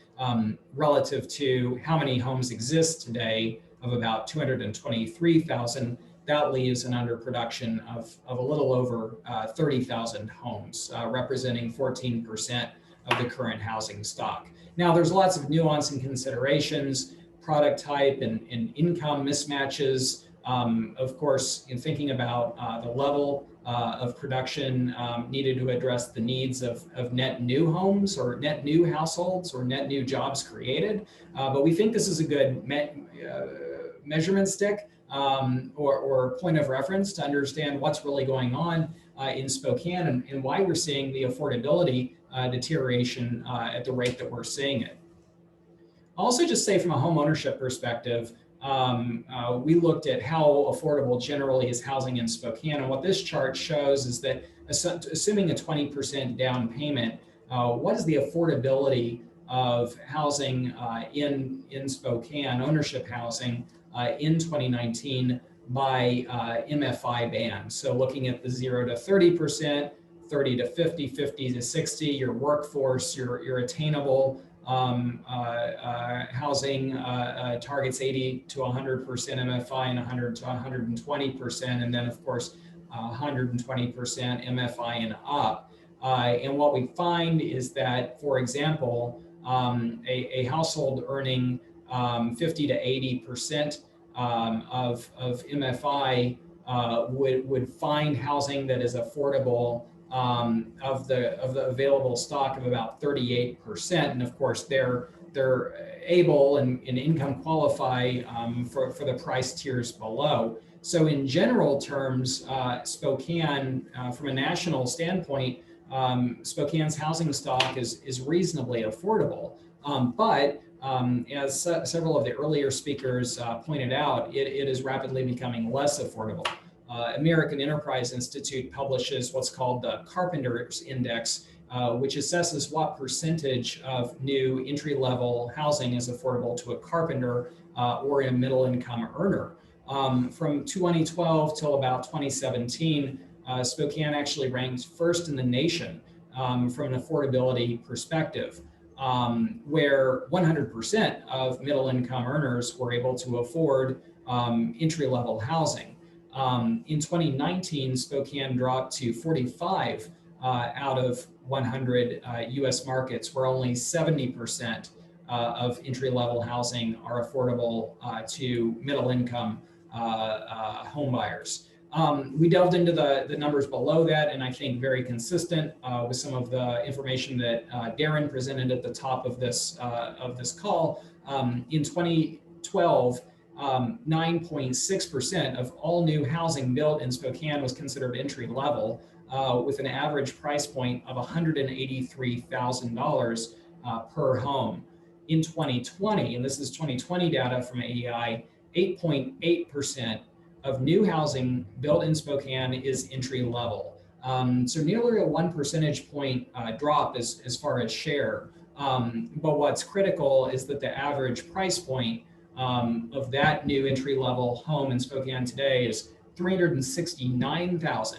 relative to how many homes exist today of about 223,000. That leaves an underproduction of a little over 30,000 homes, representing 14% of the current housing stock. Now, there's lots of nuance and considerations, product type and income mismatches. Of course, in thinking about the level of production needed to address the needs of net new homes or net new households or net new jobs created. But we think this is a good measurement stick or point of reference to understand what's really going on in Spokane and why we're seeing the affordability deterioration at the rate that we're seeing it. I'll also just say from a home ownership perspective, we looked at how affordable generally is housing in Spokane. And what this chart shows is that assuming a 20% down payment, what is the affordability of housing in Spokane, ownership housing in 2019 by MFI band. So looking at the 0 to 30%, 30 to 50, 50 to 60, your workforce, your attainable housing targets 80 to 100% MFI and 100 to 120%, and then of course 120% MFI and up. And what we find is that, for example, a household earning 50 to 80% of MFI would find housing that is affordable of the available stock of about 38%, and of course they're able and income qualify for the price tiers below. So in general terms, Spokane, from a national standpoint, Spokane's housing stock is reasonably affordable, but as several of the earlier speakers pointed out, it is rapidly becoming less affordable. American Enterprise Institute publishes what's called the Carpenter Index, which assesses what percentage of new entry-level housing is affordable to a carpenter or a middle-income earner. From 2012 till about 2017, Spokane actually ranked first in the nation from an affordability perspective, where 100% of middle-income earners were able to afford entry-level housing. In 2019, Spokane dropped to 45 out of 100 US markets, where only 70% of entry-level housing are affordable to middle-income home buyers. We delved into the numbers below that, and I think very consistent with some of the information that Darren presented at the top of this call. In 2012, 9.6% of all new housing built in Spokane was considered entry level, with an average price point of $183,000 per home. In 2020, and this is 2020 data from AEI, 8.8% of new housing built in Spokane is entry level. So nearly a 1 percentage point drop as far as share. But what's critical is that the average price point of that new entry level home in Spokane today is $369,000.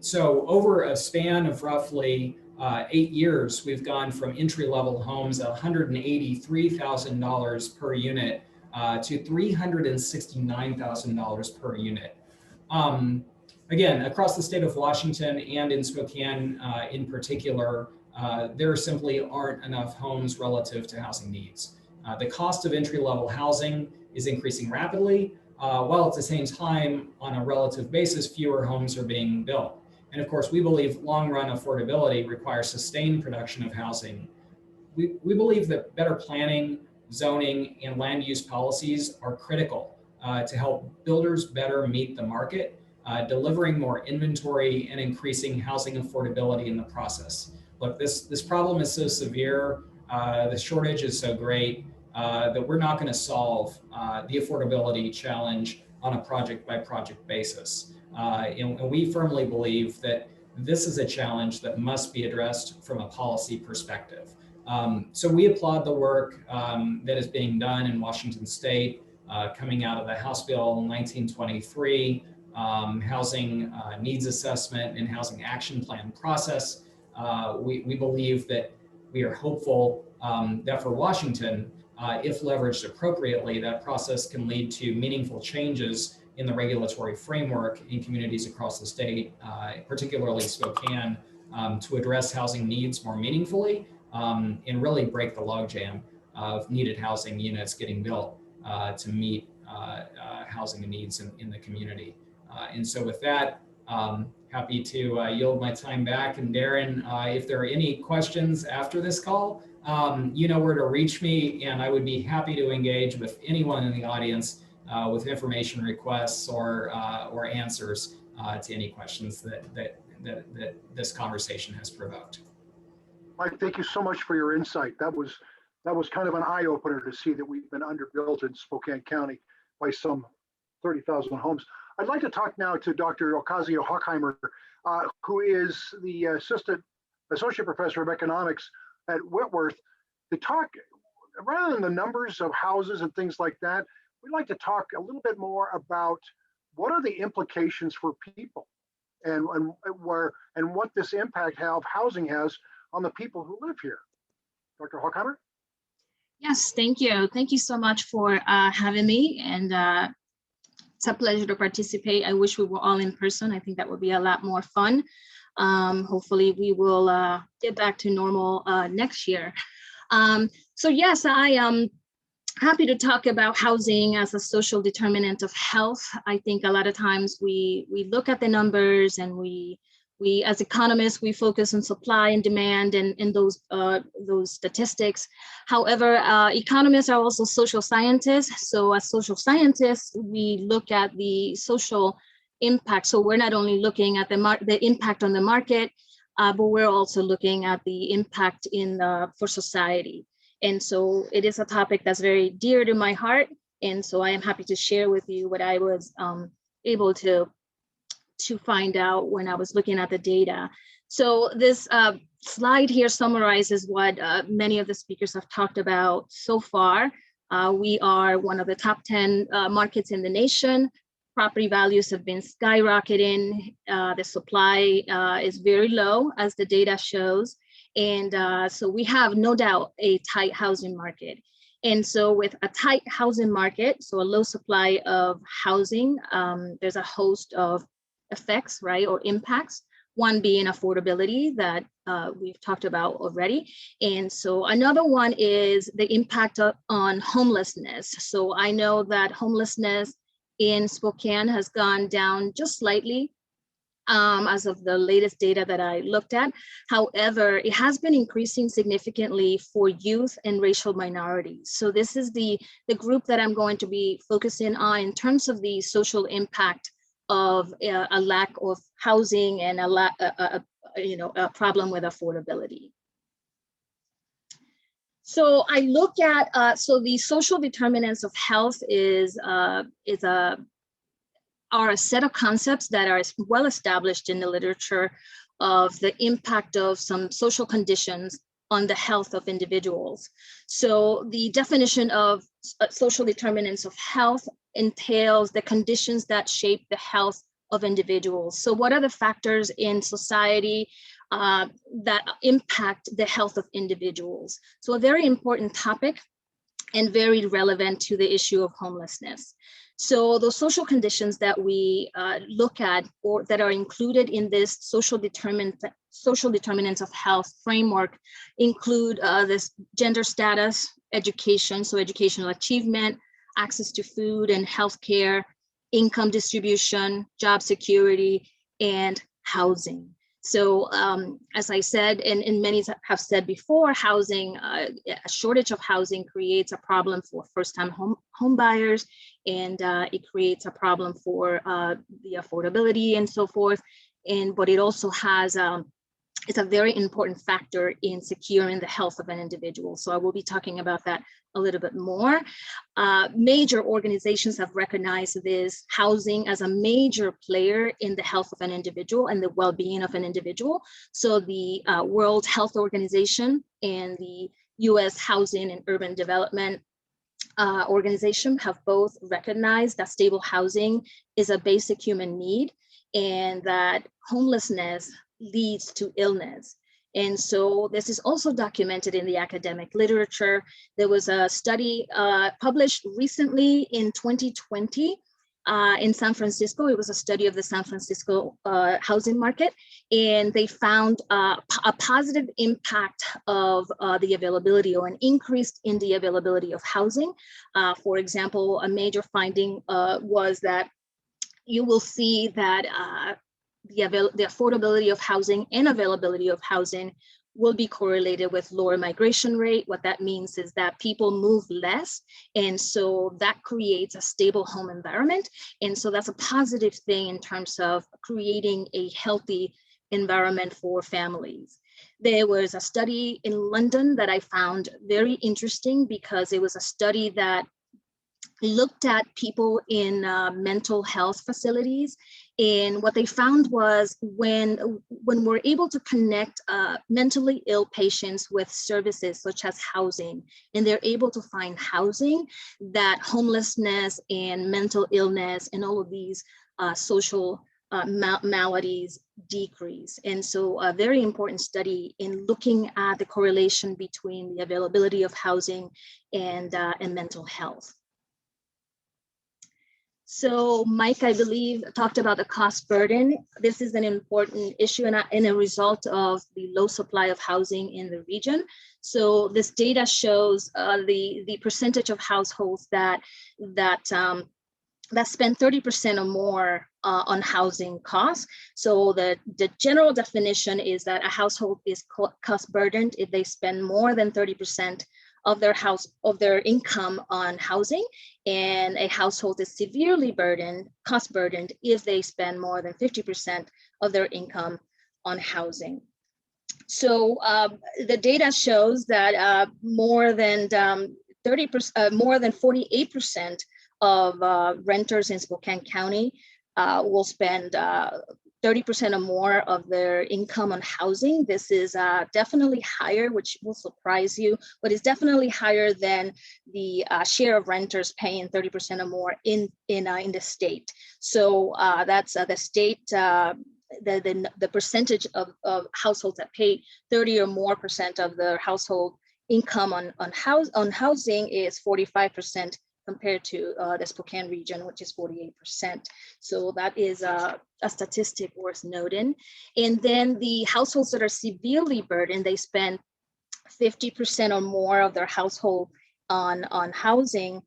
So over a span of roughly 8 years, we've gone from entry level homes at $183,000 per unit to $369,000 per unit. Again, across the state of Washington and in Spokane in particular, there simply aren't enough homes relative to housing needs. The cost of entry-level housing is increasing rapidly, while at the same time, on a relative basis, fewer homes are being built. And of course, we believe long-run affordability requires sustained production of housing. We believe that better planning, zoning, and land use policies are critical to help builders better meet the market, delivering more inventory and increasing housing affordability in the process. Look, this problem is so severe, the shortage is so great, that we're not going to solve the affordability challenge on a project-by-project basis. And we firmly believe that this is a challenge that must be addressed from a policy perspective. So we applaud the work that is being done in Washington State, coming out of the House Bill 1923, Housing Needs Assessment and Housing Action Plan process. We believe that we are hopeful that for Washington, if leveraged appropriately, that process can lead to meaningful changes in the regulatory framework in communities across the state, particularly Spokane, to address housing needs more meaningfully and really break the logjam of needed housing units getting built to meet housing needs in the community. And so with that, happy to yield my time back. And Darren, if there are any questions after this call, you know where to reach me, and I would be happy to engage with anyone in the audience with information requests or answers to any questions that this conversation has provoked. Mike, thank you so much for your insight. That was kind of an eye opener to see that we've been underbuilt in Spokane County by some 30,000 homes. I'd like to talk now to Dr. Ocasio-Hockheimer, who is the associate professor of economics at Whitworth, to talk, rather than the numbers of houses and things like that, we'd like to talk a little bit more about what are the implications for people and what this impact of housing has on the people who live here. Dr. Horkheimer? Yes, thank you. Thank you so much for having me, and it's a pleasure to participate. I wish we were all in person. I think that would be a lot more fun. Hopefully we will get back to normal next year. So yes, I am happy to talk about housing as a social determinant of health. I think a lot of times we look at the numbers, and we as economists, we focus on supply and demand and those statistics. However, economists are also social scientists. So as social scientists, we look at the social impact. So we're not only looking at the impact on the market, but we're also looking at the impact for society. And so it is a topic that's very dear to my heart. And so I am happy to share with you what I was able to find out when I was looking at the data. So this slide here summarizes what many of the speakers have talked about so far. We are one of the top 10 markets in the nation. Property values have been skyrocketing. The supply is very low, as the data shows. And so we have no doubt a tight housing market. And so with a tight housing market, so a low supply of housing, there's a host of effects, right, or impacts. One being affordability that we've talked about already. And so another one is the impact on homelessness. So I know that homelessness in Spokane has gone down just slightly as of the latest data that I looked at. However, it has been increasing significantly for youth and racial minorities. So this is the group that I'm going to be focusing on in terms of the social impact of a lack of housing and a problem with affordability. So I look at so the social determinants of health are a set of concepts that are well established in the literature of the impact of some social conditions on the health of individuals. So the definition of social determinants of health entails the conditions that shape the health of individuals. So what are the factors in society that impact the health of individuals? So a very important topic and very relevant to the issue of homelessness. So those social conditions that we look at, or that are included in this social determinants of health framework, include this gender status, education, so educational achievement, access to food and healthcare, income distribution, job security, and housing. So as I said, and many have said before, housing, a shortage of housing creates a problem for first-time home buyers, and it creates a problem for the affordability and so forth. But it also has, it's a very important factor in securing the health of an individual. So I will be talking about that a little bit more. Major organizations have recognized this housing as a major player in the health of an individual and the well-being of an individual. So the World Health Organization and the US Housing and Urban Development Organization have both recognized that stable housing is a basic human need, and that homelessness leads to illness. And so this is also documented in the academic literature. There was a study published recently in 2020 in San Francisco. It was a study of the San Francisco housing market, and they found a positive impact of the availability, or an increase in the availability of housing. For example, a major finding was that you will see that the affordability of housing and availability of housing will be correlated with lower migration rate. What that means is that people move less, and so that creates a stable home environment. And so that's a positive thing in terms of creating a healthy environment for families. There was a study in London that I found very interesting, because it was a study that looked at people in mental health facilities. And what they found was when we're able to connect mentally ill patients with services such as housing, and they're able to find housing, that homelessness and mental illness and all of these social maladies decrease. And so a very important study in looking at the correlation between the availability of housing and mental health. So Mike, I believe, talked about the cost burden. This is an important issue and a result of the low supply of housing in the region. So this data shows the percentage of households that spend 30% or more on housing costs. So the general definition is that a household is cost burdened if they spend more than 30% of their income on housing, and a household is severely cost burdened if they spend more than 50% of their income on housing. So the data shows that more than 48% of renters in Spokane County will spend 30% or more of their income on housing. This is definitely higher, which will surprise you, but it's definitely higher than the share of renters paying 30% or more in the state. So that's the state. The percentage of households that pay 30 or more % of their household income on housing is 45%. Compared to the Spokane region, which is 48%. So that is a statistic worth noting. And then the households that are severely burdened, they spend 50% or more of their household on housing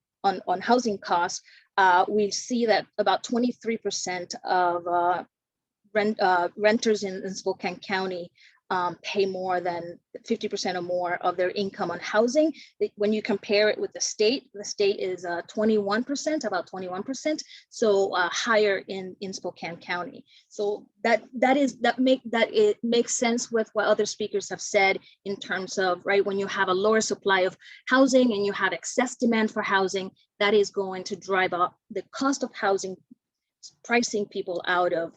costs. We see that about 23% of renters in Spokane County pay more than 50% or more of their income on housing. When you compare it with the state is 21%, about 21%, so higher in Spokane County. So it makes sense with what other speakers have said in terms of, right, when you have a lower supply of housing and you have excess demand for housing, that is going to drive up the cost of housing, pricing people out of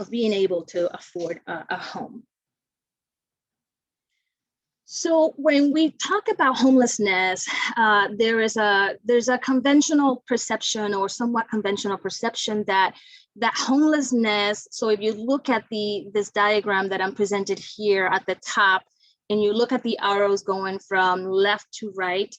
being able to afford a home. So when we talk about homelessness, there's a conventional perception or somewhat conventional perception that homelessness, so if you look at this diagram that I'm presented here at the top, and you look at the arrows going from left to right,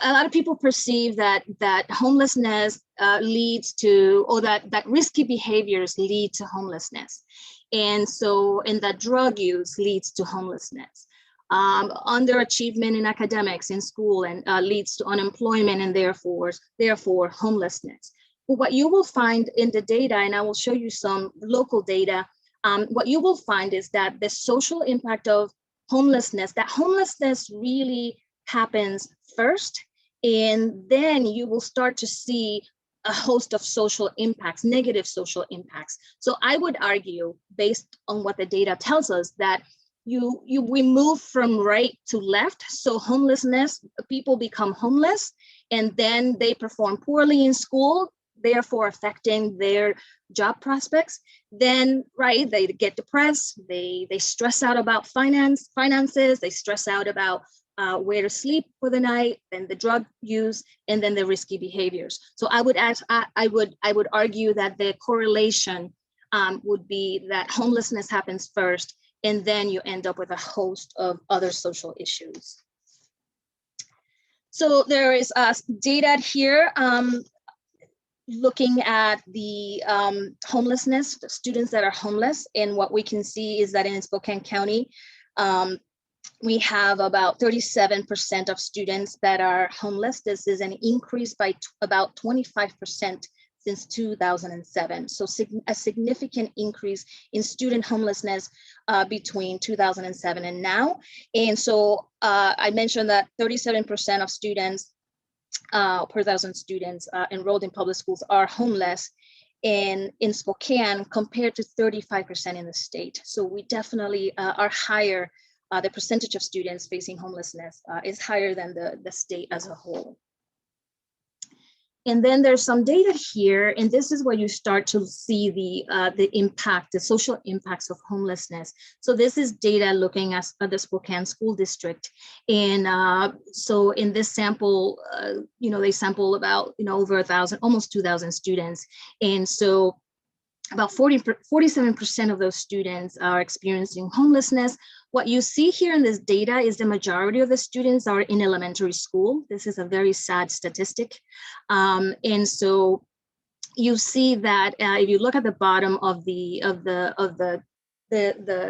a lot of people perceive that homelessness leads to, or that risky behaviors lead to homelessness. And that drug use leads to homelessness. Underachievement in academics in school and leads to unemployment and therefore homelessness. But what you will find in the data, and I will show you some local data, what you will find is that the social impact of homelessness really happens first, and then you will start to see a host of social impacts, negative social impacts. So I would argue, based on what the data tells us, that we move from right to left. So homelessness, people become homeless, and then they perform poorly in school, therefore affecting their job prospects. Then, right, they get depressed, they stress out about finances, they stress out about where to sleep for the night, and the drug use, and then the risky behaviors. So I would argue that the correlation would be that homelessness happens first, and then you end up with a host of other social issues. So there is data here looking at the homelessness, the students that are homeless, and what we can see is that in Spokane County, we have about 37% of students that are homeless. This is an increase by about 25% since 2007. So a significant increase in student homelessness between 2007 and now. And so I mentioned that 37% of students per 1,000 students enrolled in public schools are homeless in Spokane compared to 35% in the state. So we definitely are higher. The percentage of students facing homelessness is higher than the state as a whole. And then there's some data here, and this is where you start to see the impact, the social impacts of homelessness. So this is data looking at the Spokane School District. And so in this sample, they sample about, over 1,000, almost 2,000 students. And so about 47% of those students are experiencing homelessness. What you see here in this data is the majority of the students are in elementary school. This is a very sad statistic. And so you see that if you look at the bottom of the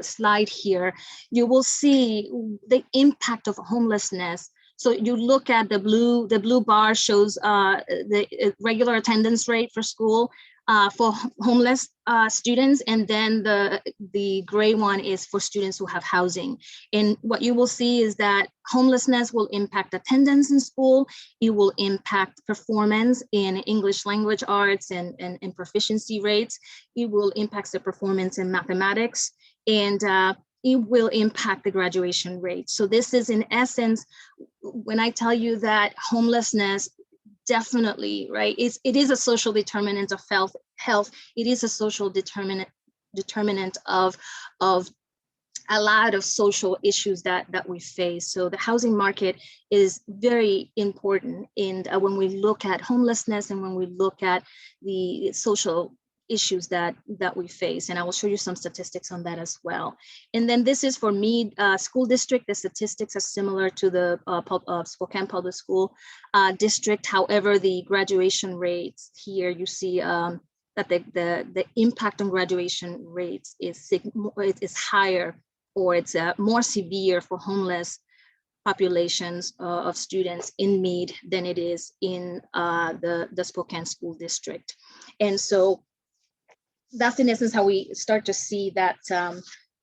slide here, you will see the impact of homelessness. So you look at the blue bar shows the regular attendance rate for school for homeless students, and then the gray one is for students who have housing. And what you will see is that homelessness will impact attendance in school. It will impact performance in English language arts and proficiency rates. It will impact the performance in mathematics, and it will impact the graduation rate. So this is, in essence, when I tell you that homelessness definitely, right, it is a social determinant of health. It is a social determinant of a lot of social issues that we face. So the housing market is very important. And when we look at homelessness and when we look at the social issues that we face, and I will show you some statistics on that as well. And then this is for Meade School District. The statistics are similar to the Spokane Public School District. However, the graduation rates here, you see that the impact on graduation rates is higher, or it's more severe for homeless populations of students in Meade than it is in the Spokane School District. And so that's in essence how we start to see that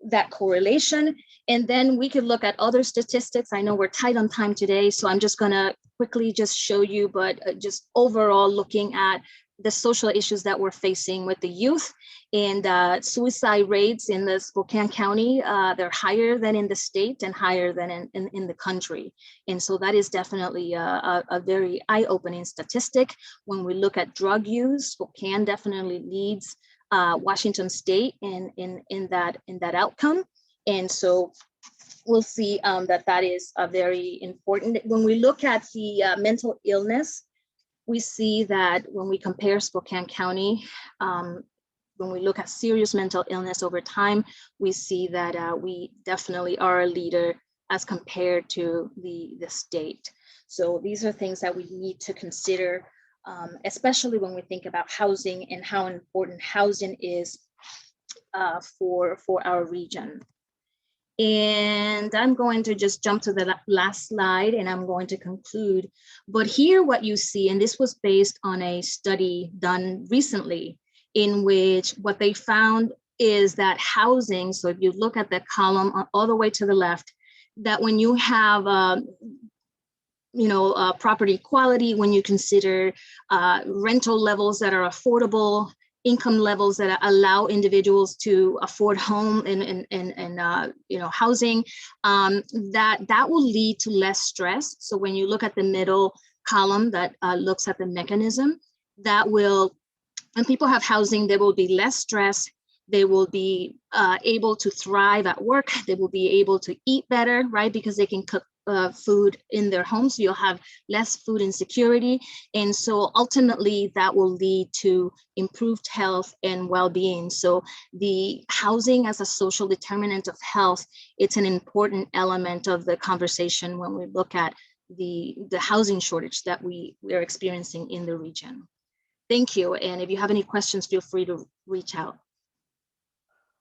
that correlation. And then we could look at other statistics. I know we're tight on time today, so I'm just gonna quickly just show you, but just overall looking at the social issues that we're facing with the youth. And suicide rates in the Spokane County, they're higher than in the state and higher than in the country. And so that is definitely a very eye-opening statistic. When we look at drug use, Spokane definitely leads Washington State in that outcome. And so we'll see that is very important. When we look at the mental illness, we see that when we compare Spokane County, when we look at serious mental illness over time, we see that we definitely are a leader as compared to the state. So these are things that we need to consider, especially when we think about housing and how important housing is for our region. And I'm going to just jump to the last slide and I'm going to conclude. But here what you see, and this was based on a study done recently, in which what they found is that housing, so if you look at the column all the way to the left, that when you have property quality, when you consider rental levels that are affordable, income levels that allow individuals to afford home and housing, that will lead to less stress. So when you look at the middle column that looks at the mechanism, that will, when people have housing, there will be less stress. They will be able to thrive at work. They will be able to eat better, right? Because they can cook food in their homes. So you'll have less food insecurity. And so ultimately that will lead to improved health and well-being. So the housing as a social determinant of health, it's an important element of the conversation when we look at the housing shortage that we are experiencing in the region. Thank you. And if you have any questions, feel free to reach out.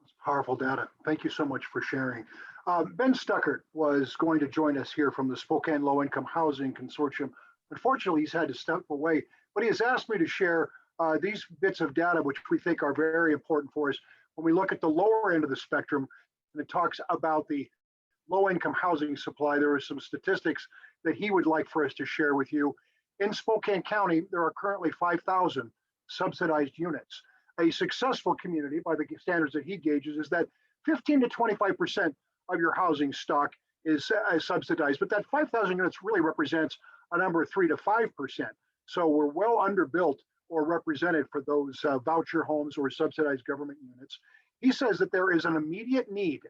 It's powerful data. Thank you so much for sharing. Ben Stuckert was going to join us here from the Spokane Low Income Housing Consortium. Unfortunately, he's had to step away, but he has asked me to share these bits of data, which we think are very important for us. When we look at the lower end of the spectrum, and it talks about the low income housing supply, there are some statistics that he would like for us to share with you. In Spokane County, there are currently 5,000 subsidized units. A successful community, by the standards that he gauges, is that 15 to 25% of your housing stock is subsidized, but that 5,000 units really represents a number of 3 to 5%. So we're well underbuilt or represented for those voucher homes or subsidized government units. He says that there is an immediate need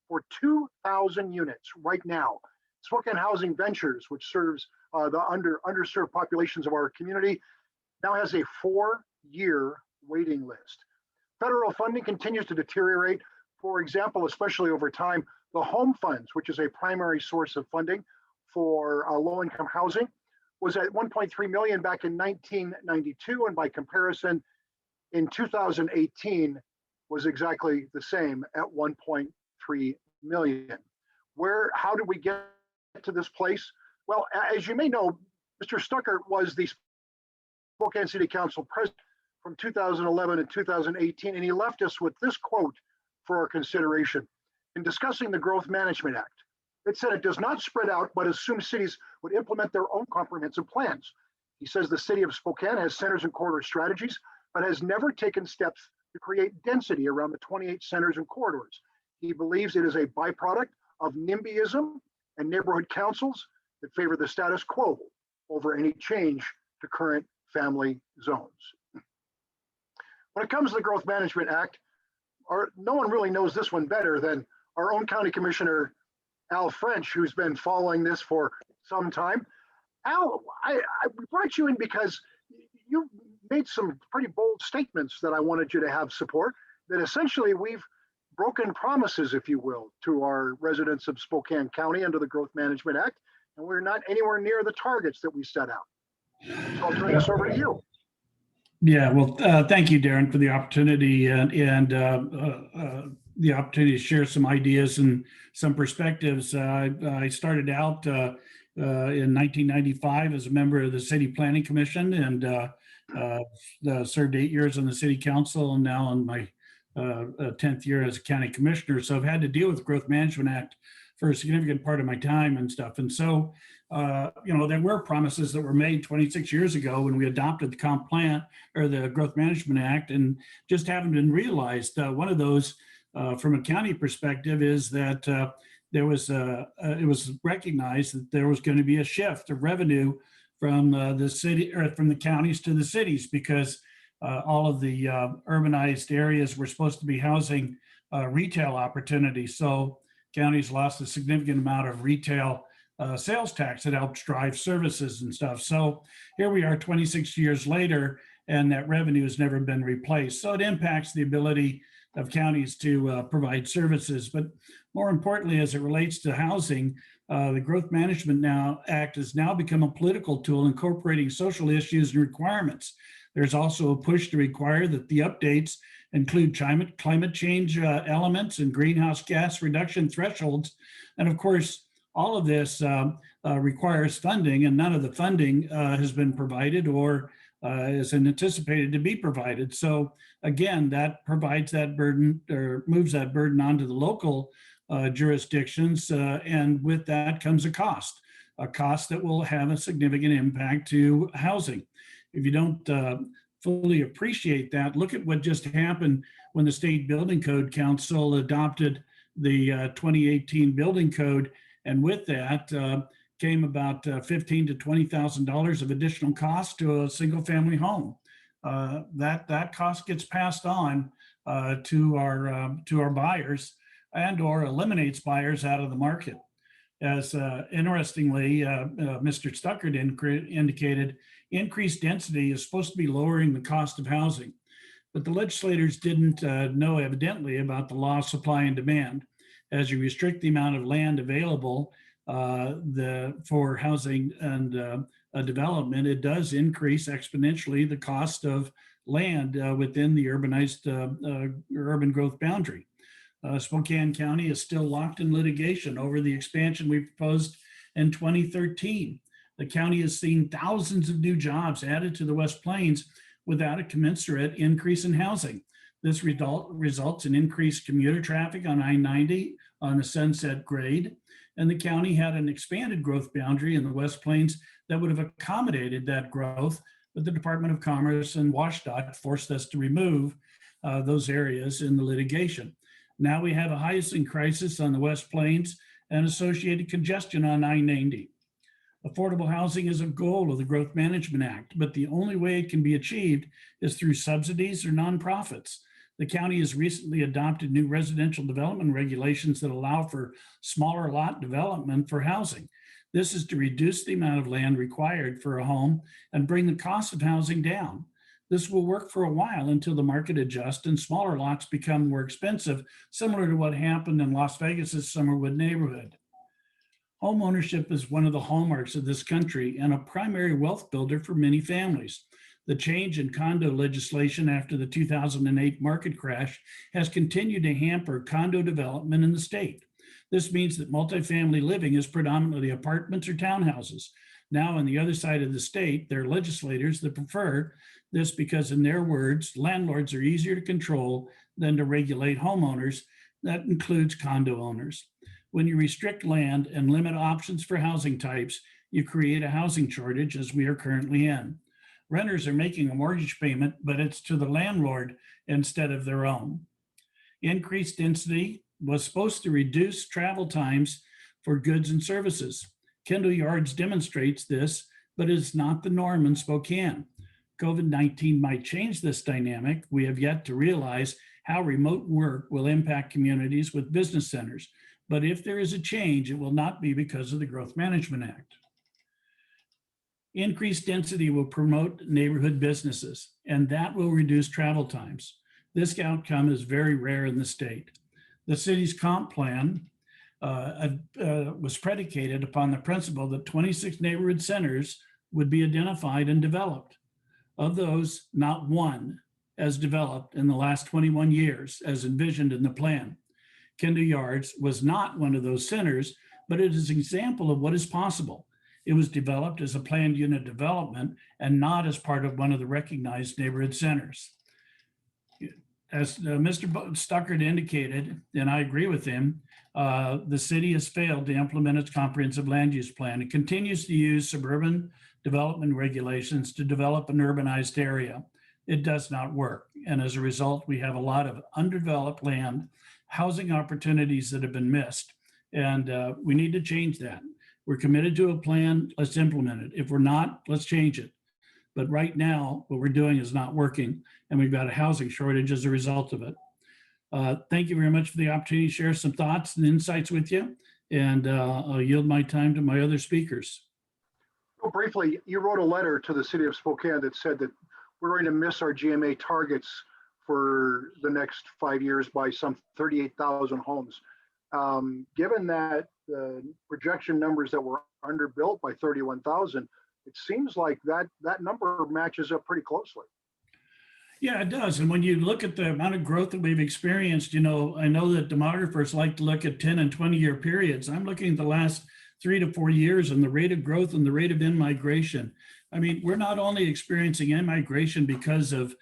for 2,000 units right now. Spokane Housing Ventures, which serves the underserved populations of our community, now has a 4-year waiting list. Federal funding continues to deteriorate. For example, especially over time, the home funds, which is a primary source of funding for low-income housing, was at 1.3 million back in 1992, and by comparison, in 2018 was exactly the same at 1.3 million. How did we get to this place? Well, as you may know, Mr. Stuckert was the Spokane City Council president from 2011 to 2018, and he left us with this quote for our consideration. In discussing the Growth Management Act, it said it does not spread out, but assumes cities would implement their own comprehensive plans. He says the city of Spokane has centers and corridor strategies, but has never taken steps to create density around the 28 centers and corridors. He believes it is a byproduct of NIMBYism and neighborhood councils that favor the status quo over any change to current family zones. When it comes to the Growth Management Act, no one really knows this one better than our own County Commissioner, Al French, who's been following this for some time. Al, I brought you in because you made some pretty bold statements that I wanted you to have support, that essentially we've broken promises, if you will, to our residents of Spokane County under the Growth Management Act, and we're not anywhere near the targets that we set out. So I'll turn this over to you. Yeah, well, thank you, Darren, for the opportunity and the opportunity to share some ideas and some perspectives. I started out in 1995 as a member of the City Planning Commission and served 8 years on the City Council, and now on my 10th year as a County Commissioner. So I've had to deal with the Growth Management Act for a significant part of my time and stuff. And so, there were promises that were made 26 years ago when we adopted the comp plan or the Growth Management Act, and just haven't been realized. One of those, from a county perspective, is that it was recognized that there was going to be a shift of revenue from the city or from the counties to the cities, because all of the urbanized areas were supposed to be housing retail opportunities. So counties lost a significant amount of retail sales tax that helps drive services and stuff. So here we are 26 years later, and that revenue has never been replaced. So it impacts the ability of counties to provide services. But more importantly, as it relates to housing, the Growth Management Act has now become a political tool incorporating social issues and requirements. There's also a push to require that the updates include climate change elements and greenhouse gas reduction thresholds. And of course, all of this requires funding, and none of the funding has been provided or is anticipated to be provided. So again, that provides that burden, or moves that burden onto the local jurisdictions, and with that comes a cost that will have a significant impact to housing. If you don't fully appreciate that, look at what just happened when the State Building Code Council adopted the 2018 Building Code. And with that came about $15,000 to $20,000 of additional cost to a single family home. That cost gets passed on to our buyers, and or eliminates buyers out of the market. As interestingly, Mr. Stuckert indicated, increased density is supposed to be lowering the cost of housing, but the legislators didn't know evidently about the law of supply and demand. As you restrict the amount of land available for housing and development, it does increase exponentially the cost of land within the urbanized urban growth boundary. Spokane County is still locked in litigation over the expansion we proposed in 2013. The county has seen thousands of new jobs added to the West Plains without a commensurate increase in housing. This results in increased commuter traffic on I-90 on the Sunset grade, and the county had an expanded growth boundary in the West Plains that would have accommodated that growth, but the Department of Commerce and WSDOT forced us to remove those areas in the litigation. Now we have a housing crisis on the West Plains and associated congestion on I-90. Affordable housing is a goal of the Growth Management Act, but the only way it can be achieved is through subsidies or nonprofits. The county has recently adopted new residential development regulations that allow for smaller lot development for housing. This is to reduce the amount of land required for a home and bring the cost of housing down. This will work for a while until the market adjusts and smaller lots become more expensive, similar to what happened in Las Vegas's Summerwood neighborhood. Home ownership is one of the hallmarks of this country and a primary wealth builder for many families. The change in condo legislation after the 2008 market crash has continued to hamper condo development in the state. This means that multifamily living is predominantly apartments or townhouses. Now, on the other side of the state, there are legislators that prefer this because, in their words, landlords are easier to control than to regulate homeowners. That includes condo owners. When you restrict land and limit options for housing types, you create a housing shortage, as we are currently in. Renters are making a mortgage payment, but it's to the landlord instead of their own. Increased density was supposed to reduce travel times for goods and services. Kendall Yards demonstrates this, but it's not the norm in Spokane. COVID-19 might change this dynamic. We have yet to realize how remote work will impact communities with business centers. But if there is a change, it will not be because of the Growth Management Act. Increased density will promote neighborhood businesses, and that will reduce travel times. This outcome is very rare in the state. The city's comp plan was predicated upon the principle that 26 neighborhood centers would be identified and developed. Of those, not one has developed in the last 21 years as envisioned in the plan. Kendall Yards was not one of those centers, but it is an example of what is possible. It was developed as a planned unit development and not as part of one of the recognized neighborhood centers. As Mr. Stuckert indicated, and I agree with him, the city has failed to implement its comprehensive land use plan. It continues to use suburban development regulations to develop an urbanized area. It does not work. And as a result, we have a lot of undeveloped land, housing opportunities that have been missed. And we need to change that. We're committed to a plan, let's implement it. If we're not, let's change it. But right now, what we're doing is not working, and we've got a housing shortage as a result of it. Thank you very much for the opportunity to share some thoughts and insights with you, and I'll yield my time to my other speakers. Well, briefly, you wrote a letter to the city of Spokane that said that we're going to miss our GMA targets for the next 5 years by some 38,000 homes. Given that the projection numbers that were underbuilt by 31,000, it seems like that number matches up pretty closely. Yeah, it does. And when you look at the amount of growth that we've experienced, you know, I know that demographers like to look at 10 and 20-year periods. I'm looking at the last 3 to 4 years and the rate of growth and the rate of in-migration. I mean, we're not only experiencing in-migration because of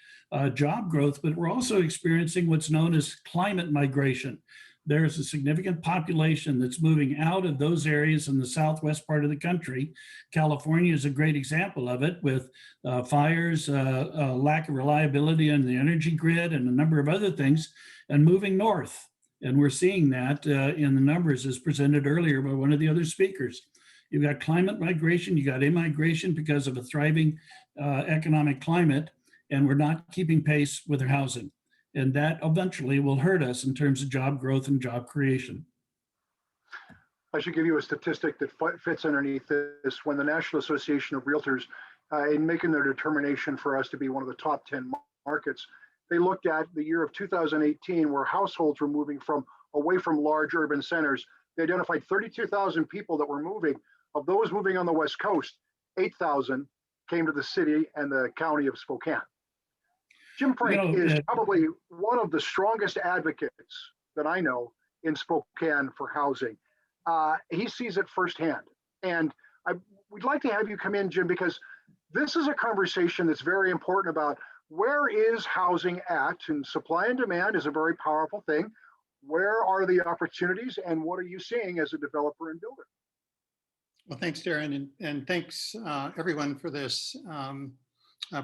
job growth, but we're also experiencing what's known as climate migration. There's a significant population that's moving out of those areas in the southwest part of the country. California is a great example of it, with fires, lack of reliability in the energy grid, and a number of other things, and moving north. And we're seeing that in the numbers as presented earlier by one of the other speakers. You've got climate migration, you got immigration because of a thriving economic climate, and we're not keeping pace with our housing. And that eventually will hurt us in terms of job growth and job creation. I should give you a statistic that fits underneath this. When the National Association of Realtors, in making their determination for us to be one of the top 10 markets, they looked at the year of 2018, where households were moving away from large urban centers. They identified 32,000 people that were moving. Of those moving on the West Coast, 8,000 came to the city and the county of Spokane. Jim Frank is probably one of the strongest advocates that I know in Spokane for housing. He sees it firsthand. And we'd like to have you come in, Jim, because this is a conversation that's very important about where is housing at, and supply and demand is a very powerful thing. Where are the opportunities, and what are you seeing as a developer and builder? Well, thanks, Darren, and thanks everyone for this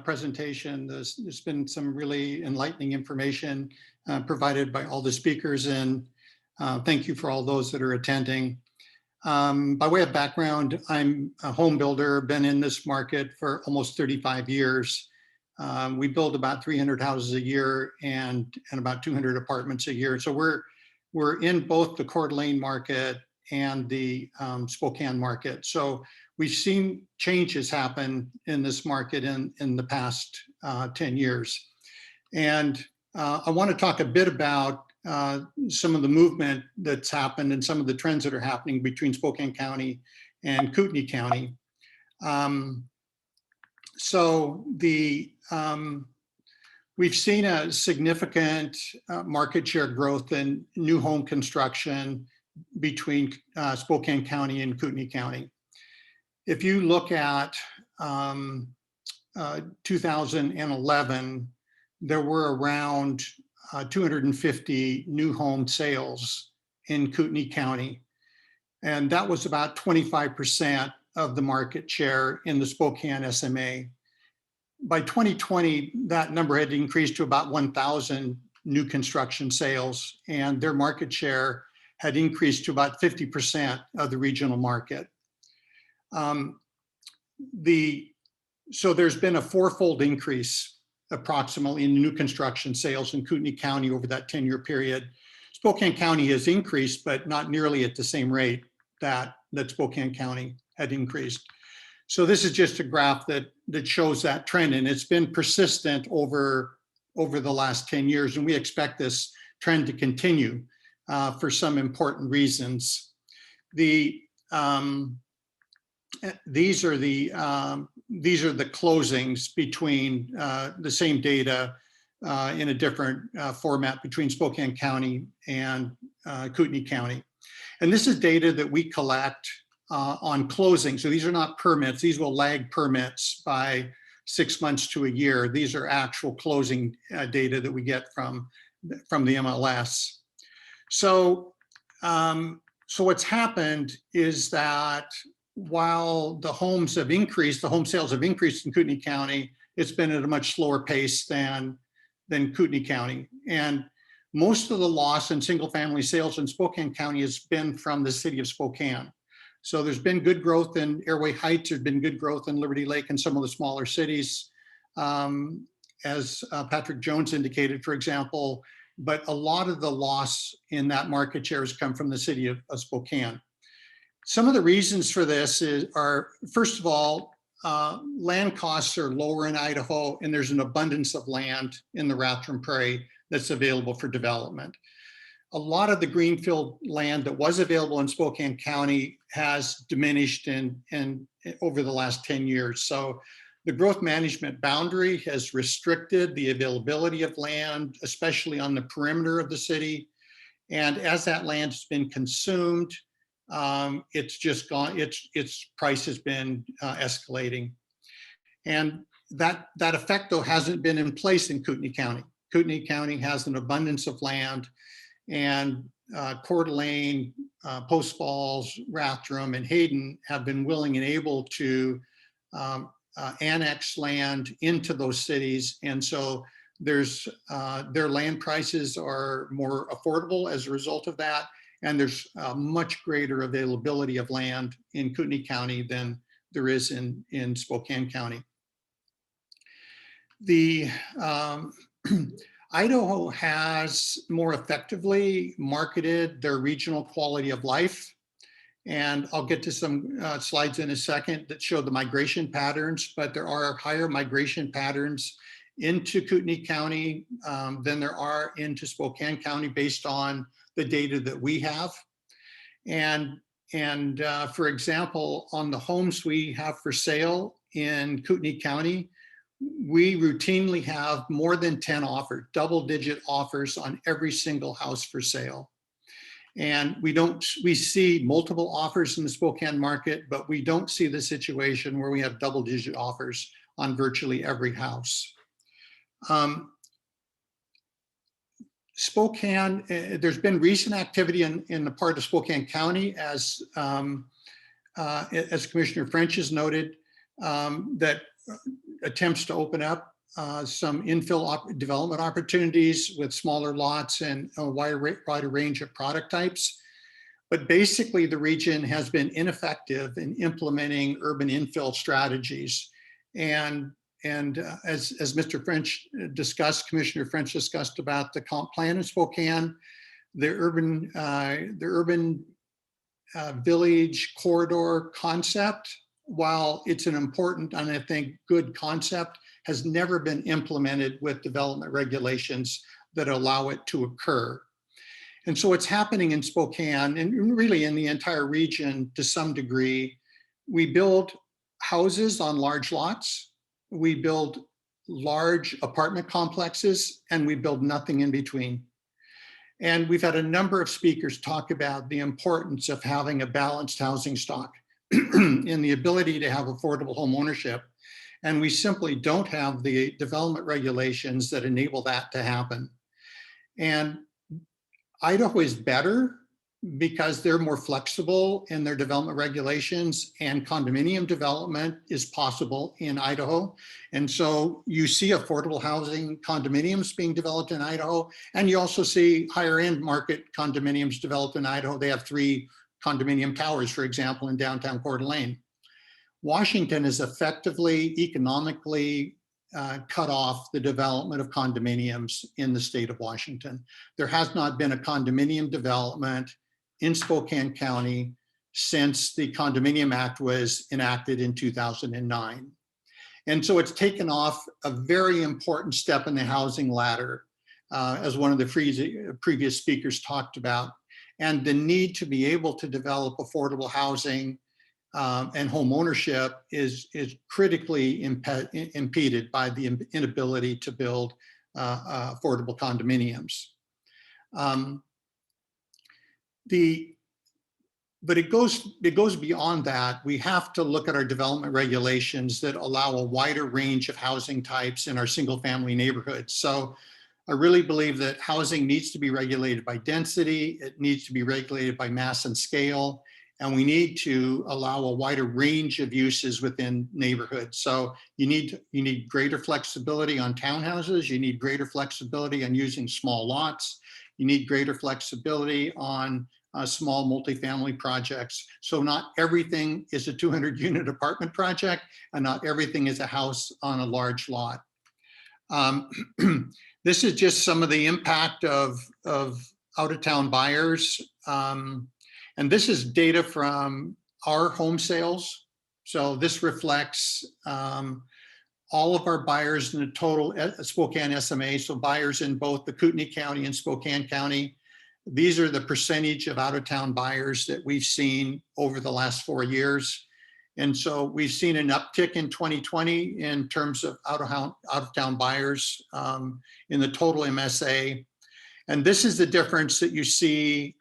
presentation. There's been some really enlightening information provided by all the speakers, and thank you for all those that are attending. By way of background, I'm a home builder, been in this market for almost 35 years. We build about 300 houses a year and about 200 apartments a year. So we're in both the Coeur d'Alene market and the Spokane market. So we've seen changes happen in this market in the past 10 years. And I want to talk a bit about some of the movement that's happened and some of the trends that are happening between Spokane County and Kootenay County. We've seen a significant market share growth in new home construction between Spokane County and Kootenay County. If you look at 2011, there were around 250 new home sales in Kootenay County. And that was about 25% of the market share in the Spokane SMA. By 2020, that number had increased to about 1,000 new construction sales, and their market share had increased to about 50% of the regional market. So there's been a fourfold increase approximately in new construction sales in Kootenay County over that 10-year period. Spokane County has increased, but not nearly at the same rate that Spokane County had increased. So this is just a graph that shows that trend, and it's been persistent over the last 10 years, and we expect this trend to continue for some important reasons. These are the closings between the same data in a different format between Spokane County and Kootenay County. And this is data that we collect on closing. So these are not permits. These will lag permits by 6 months to a year. These are actual closing data that we get from the MLS. So what's happened is that while the homes have increased, the home sales have increased in Kootenay County, it's been at a much slower pace than Kootenay County. And most of the loss in single family sales in Spokane County has been from the city of Spokane. So there's been good growth in Airway Heights, there's been good growth in Liberty Lake and some of the smaller cities, as Patrick Jones indicated, for example, but a lot of the loss in that market share has come from the city of Spokane. Some of the reasons for this are, first of all, land costs are lower in Idaho, and there's an abundance of land in the Rathdrum Prairie that's available for development. A lot of the greenfield land that was available in Spokane County has diminished over the last 10 years. So the growth management boundary has restricted the availability of land, especially on the perimeter of the city. And as that land has been consumed, it's just gone, its price has been escalating. And that effect, though, hasn't been in place in Kootenay County. Kootenay County has an abundance of land, and Coeur d'Alene, Post Falls, Rathdrum, and Hayden have been willing and able to annex land into those cities. And so their land prices are more affordable as a result of that. And there's a much greater availability of land in Kootenay County than there is in Spokane County. Idaho has more effectively marketed their regional quality of life. And I'll get to some slides in a second that show the migration patterns, but there are higher migration patterns into Kootenay County than there are into Spokane County based on the data that we have. And for example, on the homes we have for sale in Kootenay County, we routinely have more than 10 offers, double-digit offers on every single house for sale. And we see multiple offers in the Spokane market, but we don't see the situation where we have double-digit offers on virtually every house. Spokane, there's been recent activity in the part of Spokane County, as Commissioner French has noted, that attempts to open up some infill development opportunities with smaller lots and a wider range of product types. But basically, the region has been ineffective in implementing urban infill strategies. And as Mr. French discussed, Commissioner French discussed about the comp plan in Spokane, the urban village corridor concept, while it's an important and I think good concept, has never been implemented with development regulations that allow it to occur. And so what's happening in Spokane, and really in the entire region to some degree, we build houses on large lots, we build large apartment complexes, and we build nothing in between. And we've had a number of speakers talk about the importance of having a balanced housing stock and the ability to have affordable home ownership. And we simply don't have the development regulations that enable that to happen. And Idaho is better because they're more flexible in their development regulations, and condominium development is possible in Idaho. And so you see affordable housing condominiums being developed in Idaho, and you also see higher end market condominiums developed in Idaho. They have 3 condominium towers, for example, in downtown Coeur d'Alene. Washington is effectively economically cut off the development of condominiums in the state of Washington. There has not been a condominium development in Spokane County since the Condominium Act was enacted in 2009. And so it's taken off a very important step in the housing ladder, as one of the previous speakers talked about, and the need to be able to develop affordable housing and home ownership is critically impeded by the inability to build affordable condominiums. But it goes beyond that. We have to look at our development regulations that allow a wider range of housing types in our single family neighborhoods. So I really believe that housing needs to be regulated by density, it needs to be regulated by mass and scale, and we need to allow a wider range of uses within neighborhoods. So you need greater flexibility on townhouses, you need greater flexibility on using small lots, you need greater flexibility on small multifamily projects. So not everything is a 200 unit apartment project, and not everything is a house on a large lot. This is just some of the impact of out-of-town buyers. And this is data from our home sales. So this reflects all of our buyers in the total Spokane SMA, so buyers in both the Kootenay County and Spokane County. These are the percentage of out-of-town buyers that we've seen over the last 4 years. And so we've seen an uptick in 2020 in terms of out-of-town buyers in the total MSA. And this is the difference that you see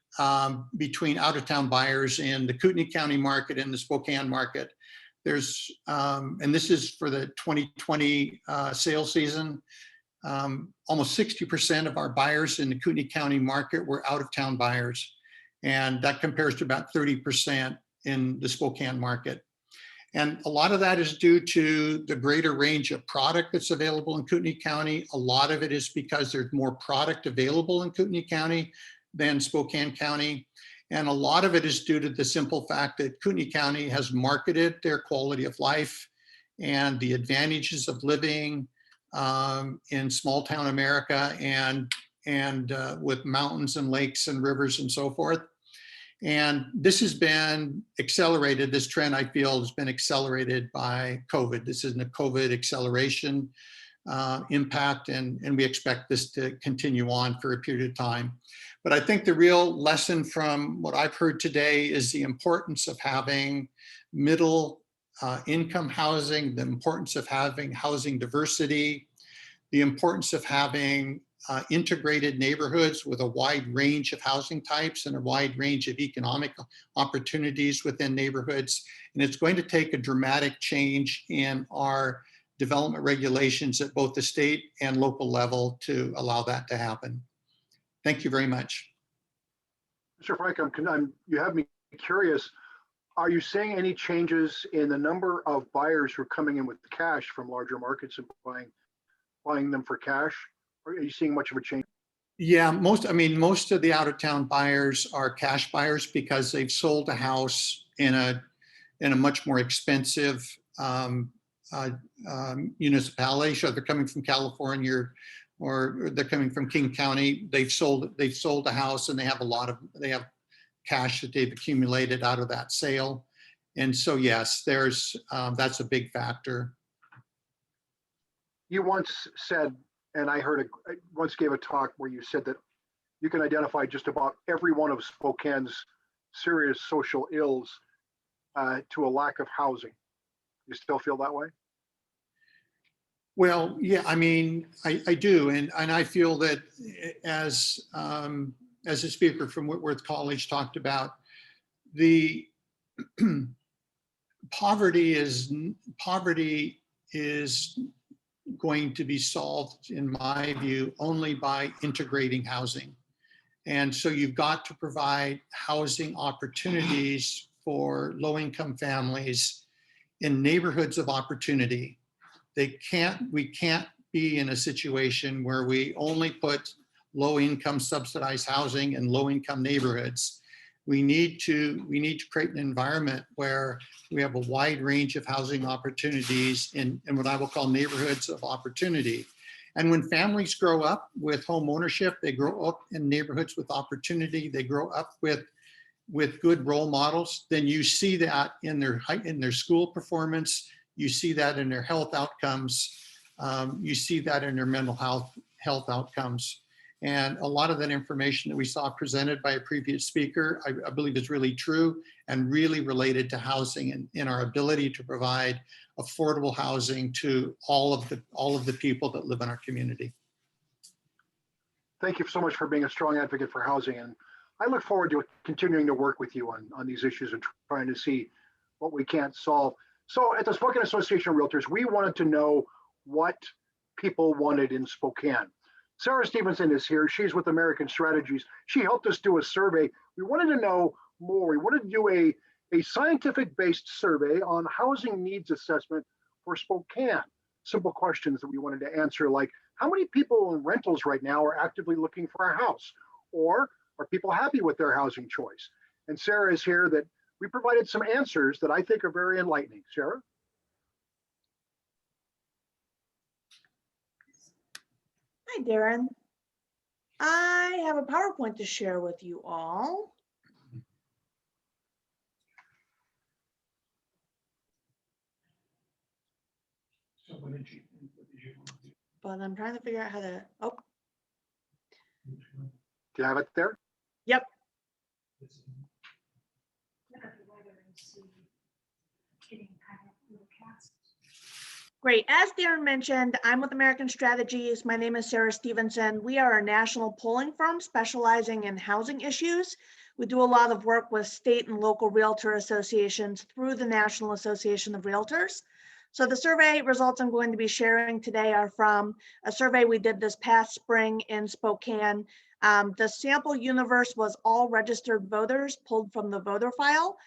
between out-of-town buyers in the Kootenay County market and the Spokane market. There's, and this is for the 2020 sales season, almost 60% of our buyers in the Kootenay County market were out-of-town buyers. And that compares to about 30% in the Spokane market. And a lot of that is due to the greater range of product that's available in Kootenay County. A lot of it is because there's more product available in Kootenay County than Spokane County. And a lot of it is due to the simple fact that Kootenay County has marketed their quality of life and the advantages of living in small town America and with mountains and lakes and rivers and so forth. And this has been accelerated. This trend, I feel, has been accelerated by COVID. This is a COVID acceleration impact, and we expect this to continue on for a period of time. But I think the real lesson from what I've heard today is the importance of having middle income housing, the importance of having housing diversity, the importance of having integrated neighborhoods with a wide range of housing types and a wide range of economic opportunities within neighborhoods. And it's going to take a dramatic change in our development regulations at both the state and local level to allow that to happen. Thank you very much. Mr. Frank, you have me curious. Are you seeing any changes in the number of buyers who are coming in with cash from larger markets and buying them for cash? Or are you seeing much of a change? Yeah, most of the out of town buyers are cash buyers because they've sold a house in a much more expensive municipality. So they're coming from California or they're coming from King County. They've sold a house and they have cash that they've accumulated out of that sale. And so, yes, that's a big factor. You once said, and I once gave a talk where you said that you can identify just about every one of Spokane's serious social ills to a lack of housing. You still feel that way? Well, yeah, I mean, I do. And I feel that as a speaker from Whitworth College talked about, the poverty is going to be solved, in my view, only by integrating housing. And so you've got to provide housing opportunities for low-income families in neighborhoods of opportunity. We can't be in a situation where we only put low-income subsidized housing in low-income neighborhoods. We need to create an environment where we have a wide range of housing opportunities in what I will call neighborhoods of opportunity. And when families grow up with home ownership, they grow up in neighborhoods with opportunity, they grow up with good role models, then you see that in their school performance, you see that in their health outcomes, you see that in their mental health outcomes. And a lot of that information that we saw presented by a previous speaker, I believe is really true and really related to housing and in our ability to provide affordable housing to all of the people that live in our community. Thank you so much for being a strong advocate for housing. And I look forward to continuing to work with you on these issues and trying to see what we can't solve. So at the Spokane Association of Realtors, we wanted to know what people wanted in Spokane. Sarah Stevenson is here. She's with American Strategies. She helped us do a survey. We wanted to know more. We wanted to do a scientific-based survey on housing needs assessment for Spokane. Simple questions that we wanted to answer, like how many people in rentals right now are actively looking for a house? Or are people happy with their housing choice? And Sarah is here that we provided some answers that I think are very enlightening. Sarah? Hi, Darren. I have a PowerPoint to share with you all. But I'm trying to figure out how to, oh. Do you have it there? Yep. Great. As Darren mentioned, I'm with American Strategies. My name is Sarah Stevenson. We are a national polling firm specializing in housing issues. We do a lot of work with state and local realtor associations through the National Association of Realtors. So the survey results I'm going to be sharing today are from a survey we did this past spring in Spokane. The sample universe was all registered voters pulled from the voter file.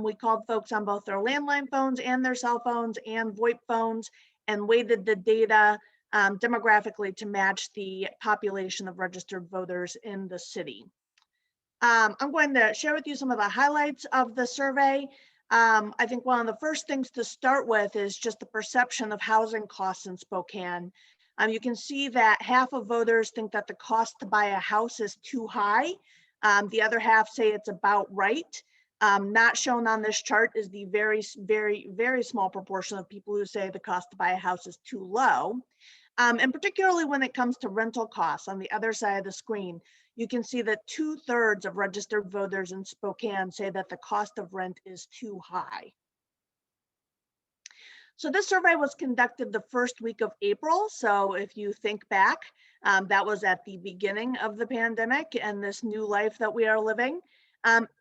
We called folks on both their landline phones and their cell phones and VoIP phones and weighted the data demographically to match the population of registered voters in the city. I'm going to share with you some of the highlights of the survey. I think one of the first things to start with is just the perception of housing costs in Spokane. You can see that half of voters think that the cost to buy a house is too high. The other half say it's about right. Not shown on this chart is the very, very, very small proportion of people who say the cost to buy a house is too low. And particularly when it comes to rental costs on the other side of the screen, you can see that 2/3 of registered voters in Spokane say that the cost of rent is too high. So this survey was conducted the first week of April. So if you think back, that was at the beginning of the pandemic and this new life that we are living.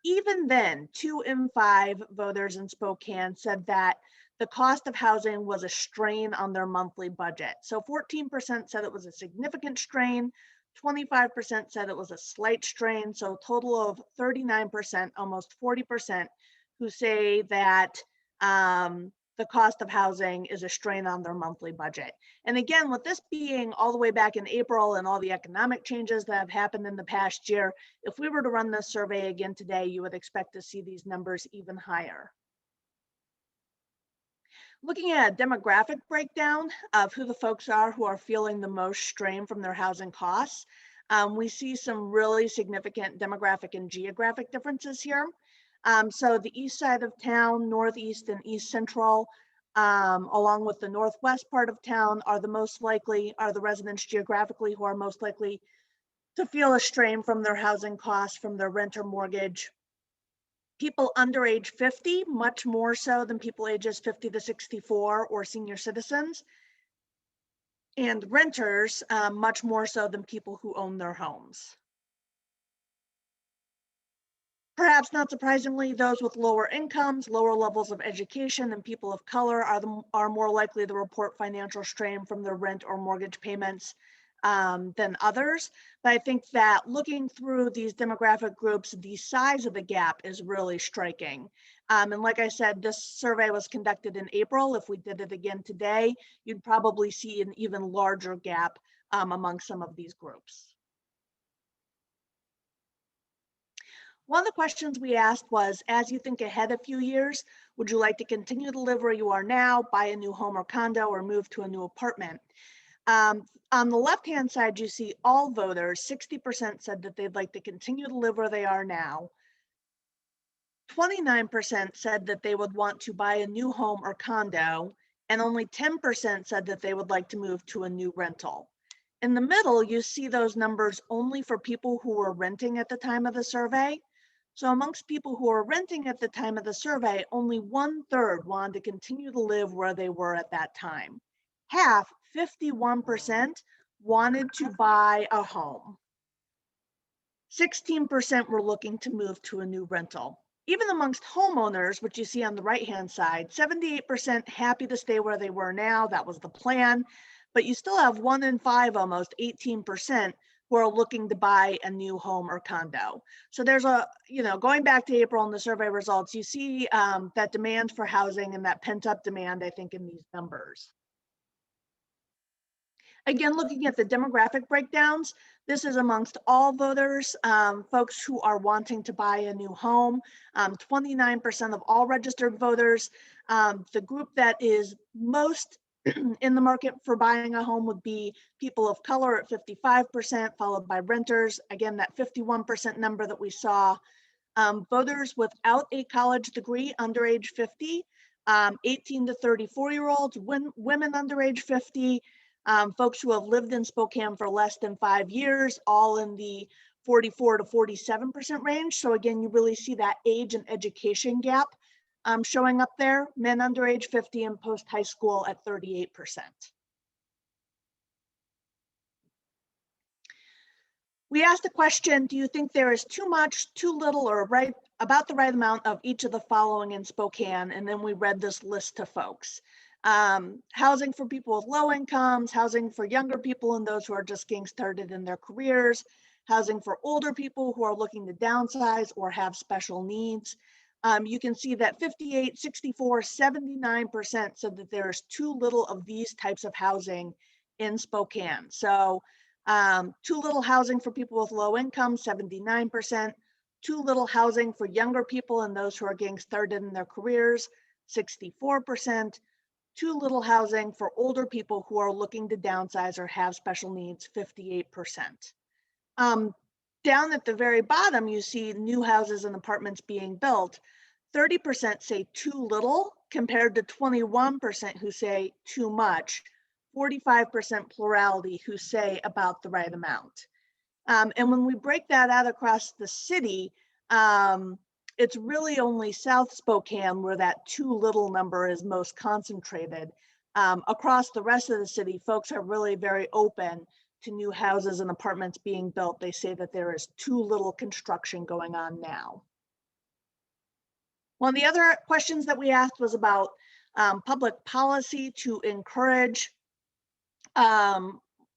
Even then, 2 in 5 voters in Spokane said that the cost of housing was a strain on their monthly budget. So 14% said it was a significant strain, 25% said it was a slight strain. So a total of 39%, almost 40%, who say that the cost of housing is a strain on their monthly budget. And again, with this being all the way back in April and all the economic changes that have happened in the past year, if we were to run this survey again today, you would expect to see these numbers even higher. Looking at a demographic breakdown of who the folks are who are feeling the most strain from their housing costs, we see some really significant demographic and geographic differences here. So the east side of town, northeast and east central, along with the northwest part of town are the residents geographically who are most likely to feel a strain from their housing costs, from their rent or mortgage. People under age 50, much more so than people ages 50 to 64 or senior citizens. And renters, much more so than people who own their homes. Perhaps not surprisingly, those with lower incomes, lower levels of education, and people of color are more likely to report financial strain from their rent or mortgage payments than others. But I think that looking through these demographic groups, the size of the gap is really striking. And like I said, this survey was conducted in April. If we did it again today, you'd probably see an even larger gap among some of these groups. One of the questions we asked was, as you think ahead a few years, would you like to continue to live where you are now, buy a new home or condo, or move to a new apartment? On the left-hand side, you see all voters, 60% said that they'd like to continue to live where they are now. 29% said that they would want to buy a new home or condo, and only 10% said that they would like to move to a new rental. In the middle, you see those numbers only for people who were renting at the time of the survey. So amongst people who are renting at the time of the survey, only 1/3 wanted to continue to live where they were at that time. Half, 51%, wanted to buy a home. 16% were looking to move to a new rental. Even amongst homeowners, which you see on the right-hand side, 78% happy to stay where they were now. That was the plan. But you still have 1 in 5, almost 18%, who are looking to buy a new home or condo. So there's going back to April and the survey results, you see that demand for housing and that pent-up demand, I think, in these numbers. Again, looking at the demographic breakdowns, this is amongst all voters, folks who are wanting to buy a new home, 29% of all registered voters. The group that is most in the market for buying a home would be people of color at 55%, followed by renters. Again, that 51% number that we saw. Voters without a college degree under age 50, 18 to 34-year-olds, women under age 50, folks who have lived in Spokane for less than 5 years, all in the 44 to 47% range. So again, you really see that age and education gap showing up there, men under age 50 and post-high school at 38%. We asked the question, do you think there is too much, too little, or about the right amount of each of the following in Spokane? And then we read this list to folks. Housing for people with low incomes, housing for younger people and those who are just getting started in their careers, housing for older people who are looking to downsize or have special needs. You can see that 58, 64, 79% said that there's too little of these types of housing in Spokane. So too little housing for people with low income, 79%, too little housing for younger people and those who are getting started in their careers, 64%, too little housing for older people who are looking to downsize or have special needs, 58%. Down at the very bottom, you see new houses and apartments being built. 30% say too little compared to 21% who say too much, 45% plurality who say about the right amount. And when we break that out across the city, it's really only South Spokane where that too little number is most concentrated. Across the rest of the city, folks are really very open to new houses and apartments being built. They say that there is too little construction going on now. One of the other questions that we asked was about public policy to encourage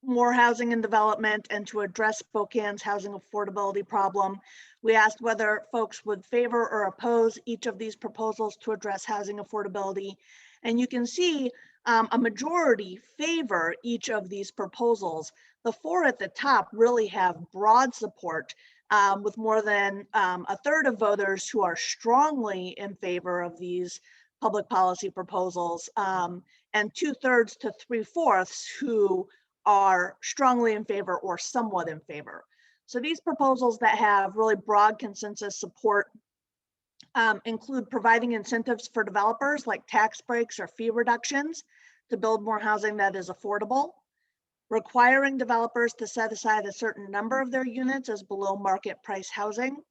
more housing and development and to address Spokane's housing affordability problem. We asked whether folks would favor or oppose each of these proposals to address housing affordability. And you can see a majority favor each of these proposals. The four at the top really have broad support, with more than a third of voters who are strongly in favor of these public policy proposals, and 2/3 to 3/4 who are strongly in favor or somewhat in favor. So these proposals that have really broad consensus support include providing incentives for developers like tax breaks or fee reductions to build more housing that is affordable, requiring developers to set aside a certain number of their units as below market price housing,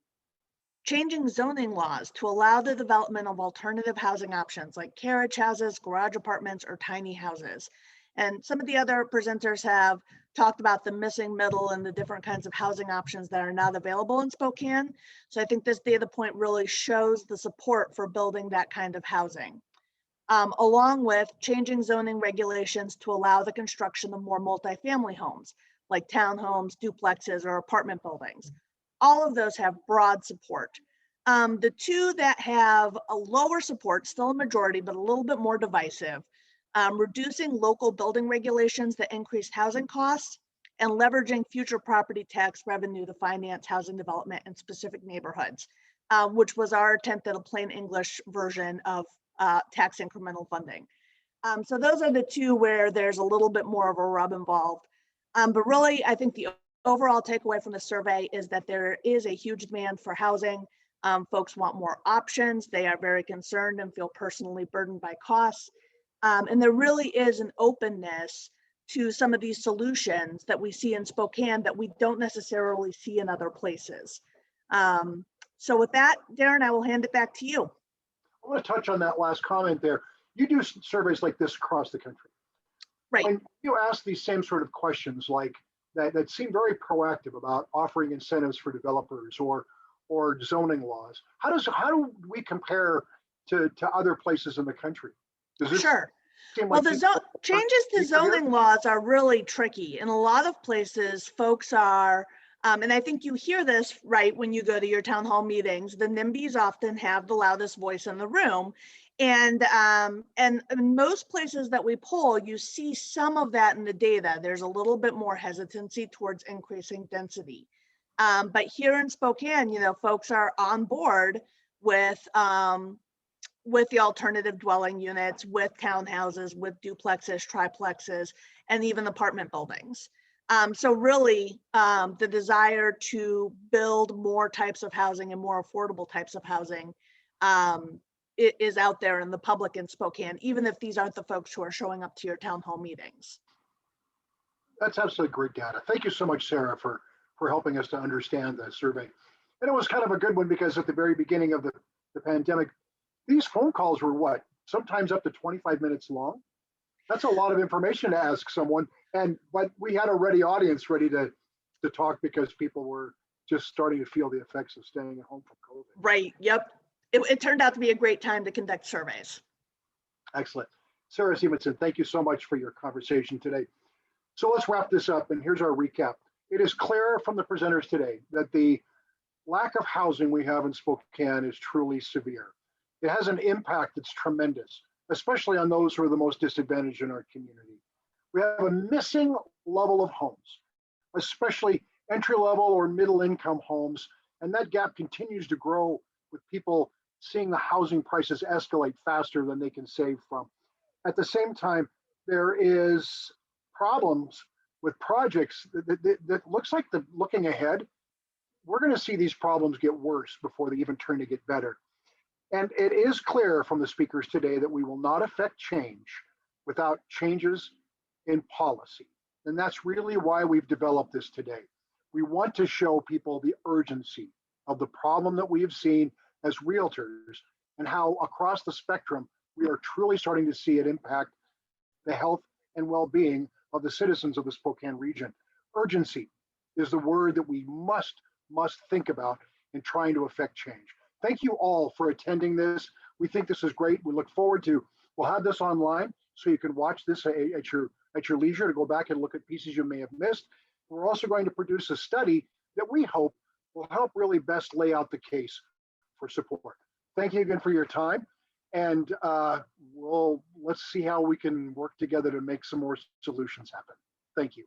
changing zoning laws to allow the development of alternative housing options like carriage houses, garage apartments, or tiny houses. And some of the other presenters have talked about the missing middle and the different kinds of housing options that are not available in Spokane. So I think this data point really shows the support for building that kind of housing, along with changing zoning regulations to allow the construction of more multifamily homes, like townhomes, duplexes, or apartment buildings. All of those have broad support. The two that have a lower support, still a majority, but a little bit more divisive, reducing local building regulations that increase housing costs, and leveraging future property tax revenue to finance housing development in specific neighborhoods, which was our attempt at a plain English version of tax incremental funding. So those are the two where there's a little bit more of a rub involved. But really, I think the overall takeaway from the survey is that there is a huge demand for housing. Folks want more options. They are very concerned and feel personally burdened by costs. And there really is an openness to some of these solutions that we see in Spokane that we don't necessarily see in other places. So with that, Darren, I will hand it back to you. I want to touch on that last comment there. You do surveys like this across the country. Right. When you ask these same sort of questions like that seem very proactive about offering incentives for developers or zoning laws, how do we compare to other places in the country? Sure. Well, the changes to zoning laws are really tricky. In a lot of places, folks are, and I think you hear this, right, when you go to your town hall meetings, the NIMBYs often have the loudest voice in the room. And in most places that we poll, you see some of that in the data. There's a little bit more hesitancy towards increasing density. But here in Spokane, folks are on board with the alternative dwelling units, with townhouses, with duplexes, triplexes, and even apartment buildings. So really, the desire to build more types of housing and more affordable types of housing is out there in the public in Spokane, even if these aren't the folks who are showing up to your town hall meetings. That's absolutely great data. Thank you so much, Sarah, for helping us to understand the survey. And it was kind of a good one because at the very beginning of the pandemic, these phone calls were sometimes up to 25 minutes long. That's a lot of information to ask someone. But we had a ready audience ready to talk because people were just starting to feel the effects of staying at home from COVID. Right, yep. It turned out to be a great time to conduct surveys. Excellent. Sarah Stevenson, thank you so much for your conversation today. So let's wrap this up, and here's our recap. It is clear from the presenters today that the lack of housing we have in Spokane is truly severe. It has an impact that's tremendous, especially on those who are the most disadvantaged in our community. We have a missing level of homes, especially entry-level or middle-income homes, and that gap continues to grow with people seeing the housing prices escalate faster than they can save from. At the same time, there is problems with projects that looks like looking ahead, we're going to see these problems get worse before they even turn to get better. And it is clear from the speakers today that we will not affect change without changes in policy. And that's really why we've developed this today. We want to show people the urgency of the problem that we have seen as realtors and how across the spectrum, we are truly starting to see it impact the health and well-being of the citizens of the Spokane region. Urgency is the word that we must think about in trying to affect change. Thank you all for attending this. We think this is great. We look forward to, we'll have this online so you can watch this at your leisure to go back and look at pieces you may have missed. We're also going to produce a study that we hope will help really best lay out the case for support. Thank you again for your time. And we'll let let's see how we can work together to make some more solutions happen. Thank you.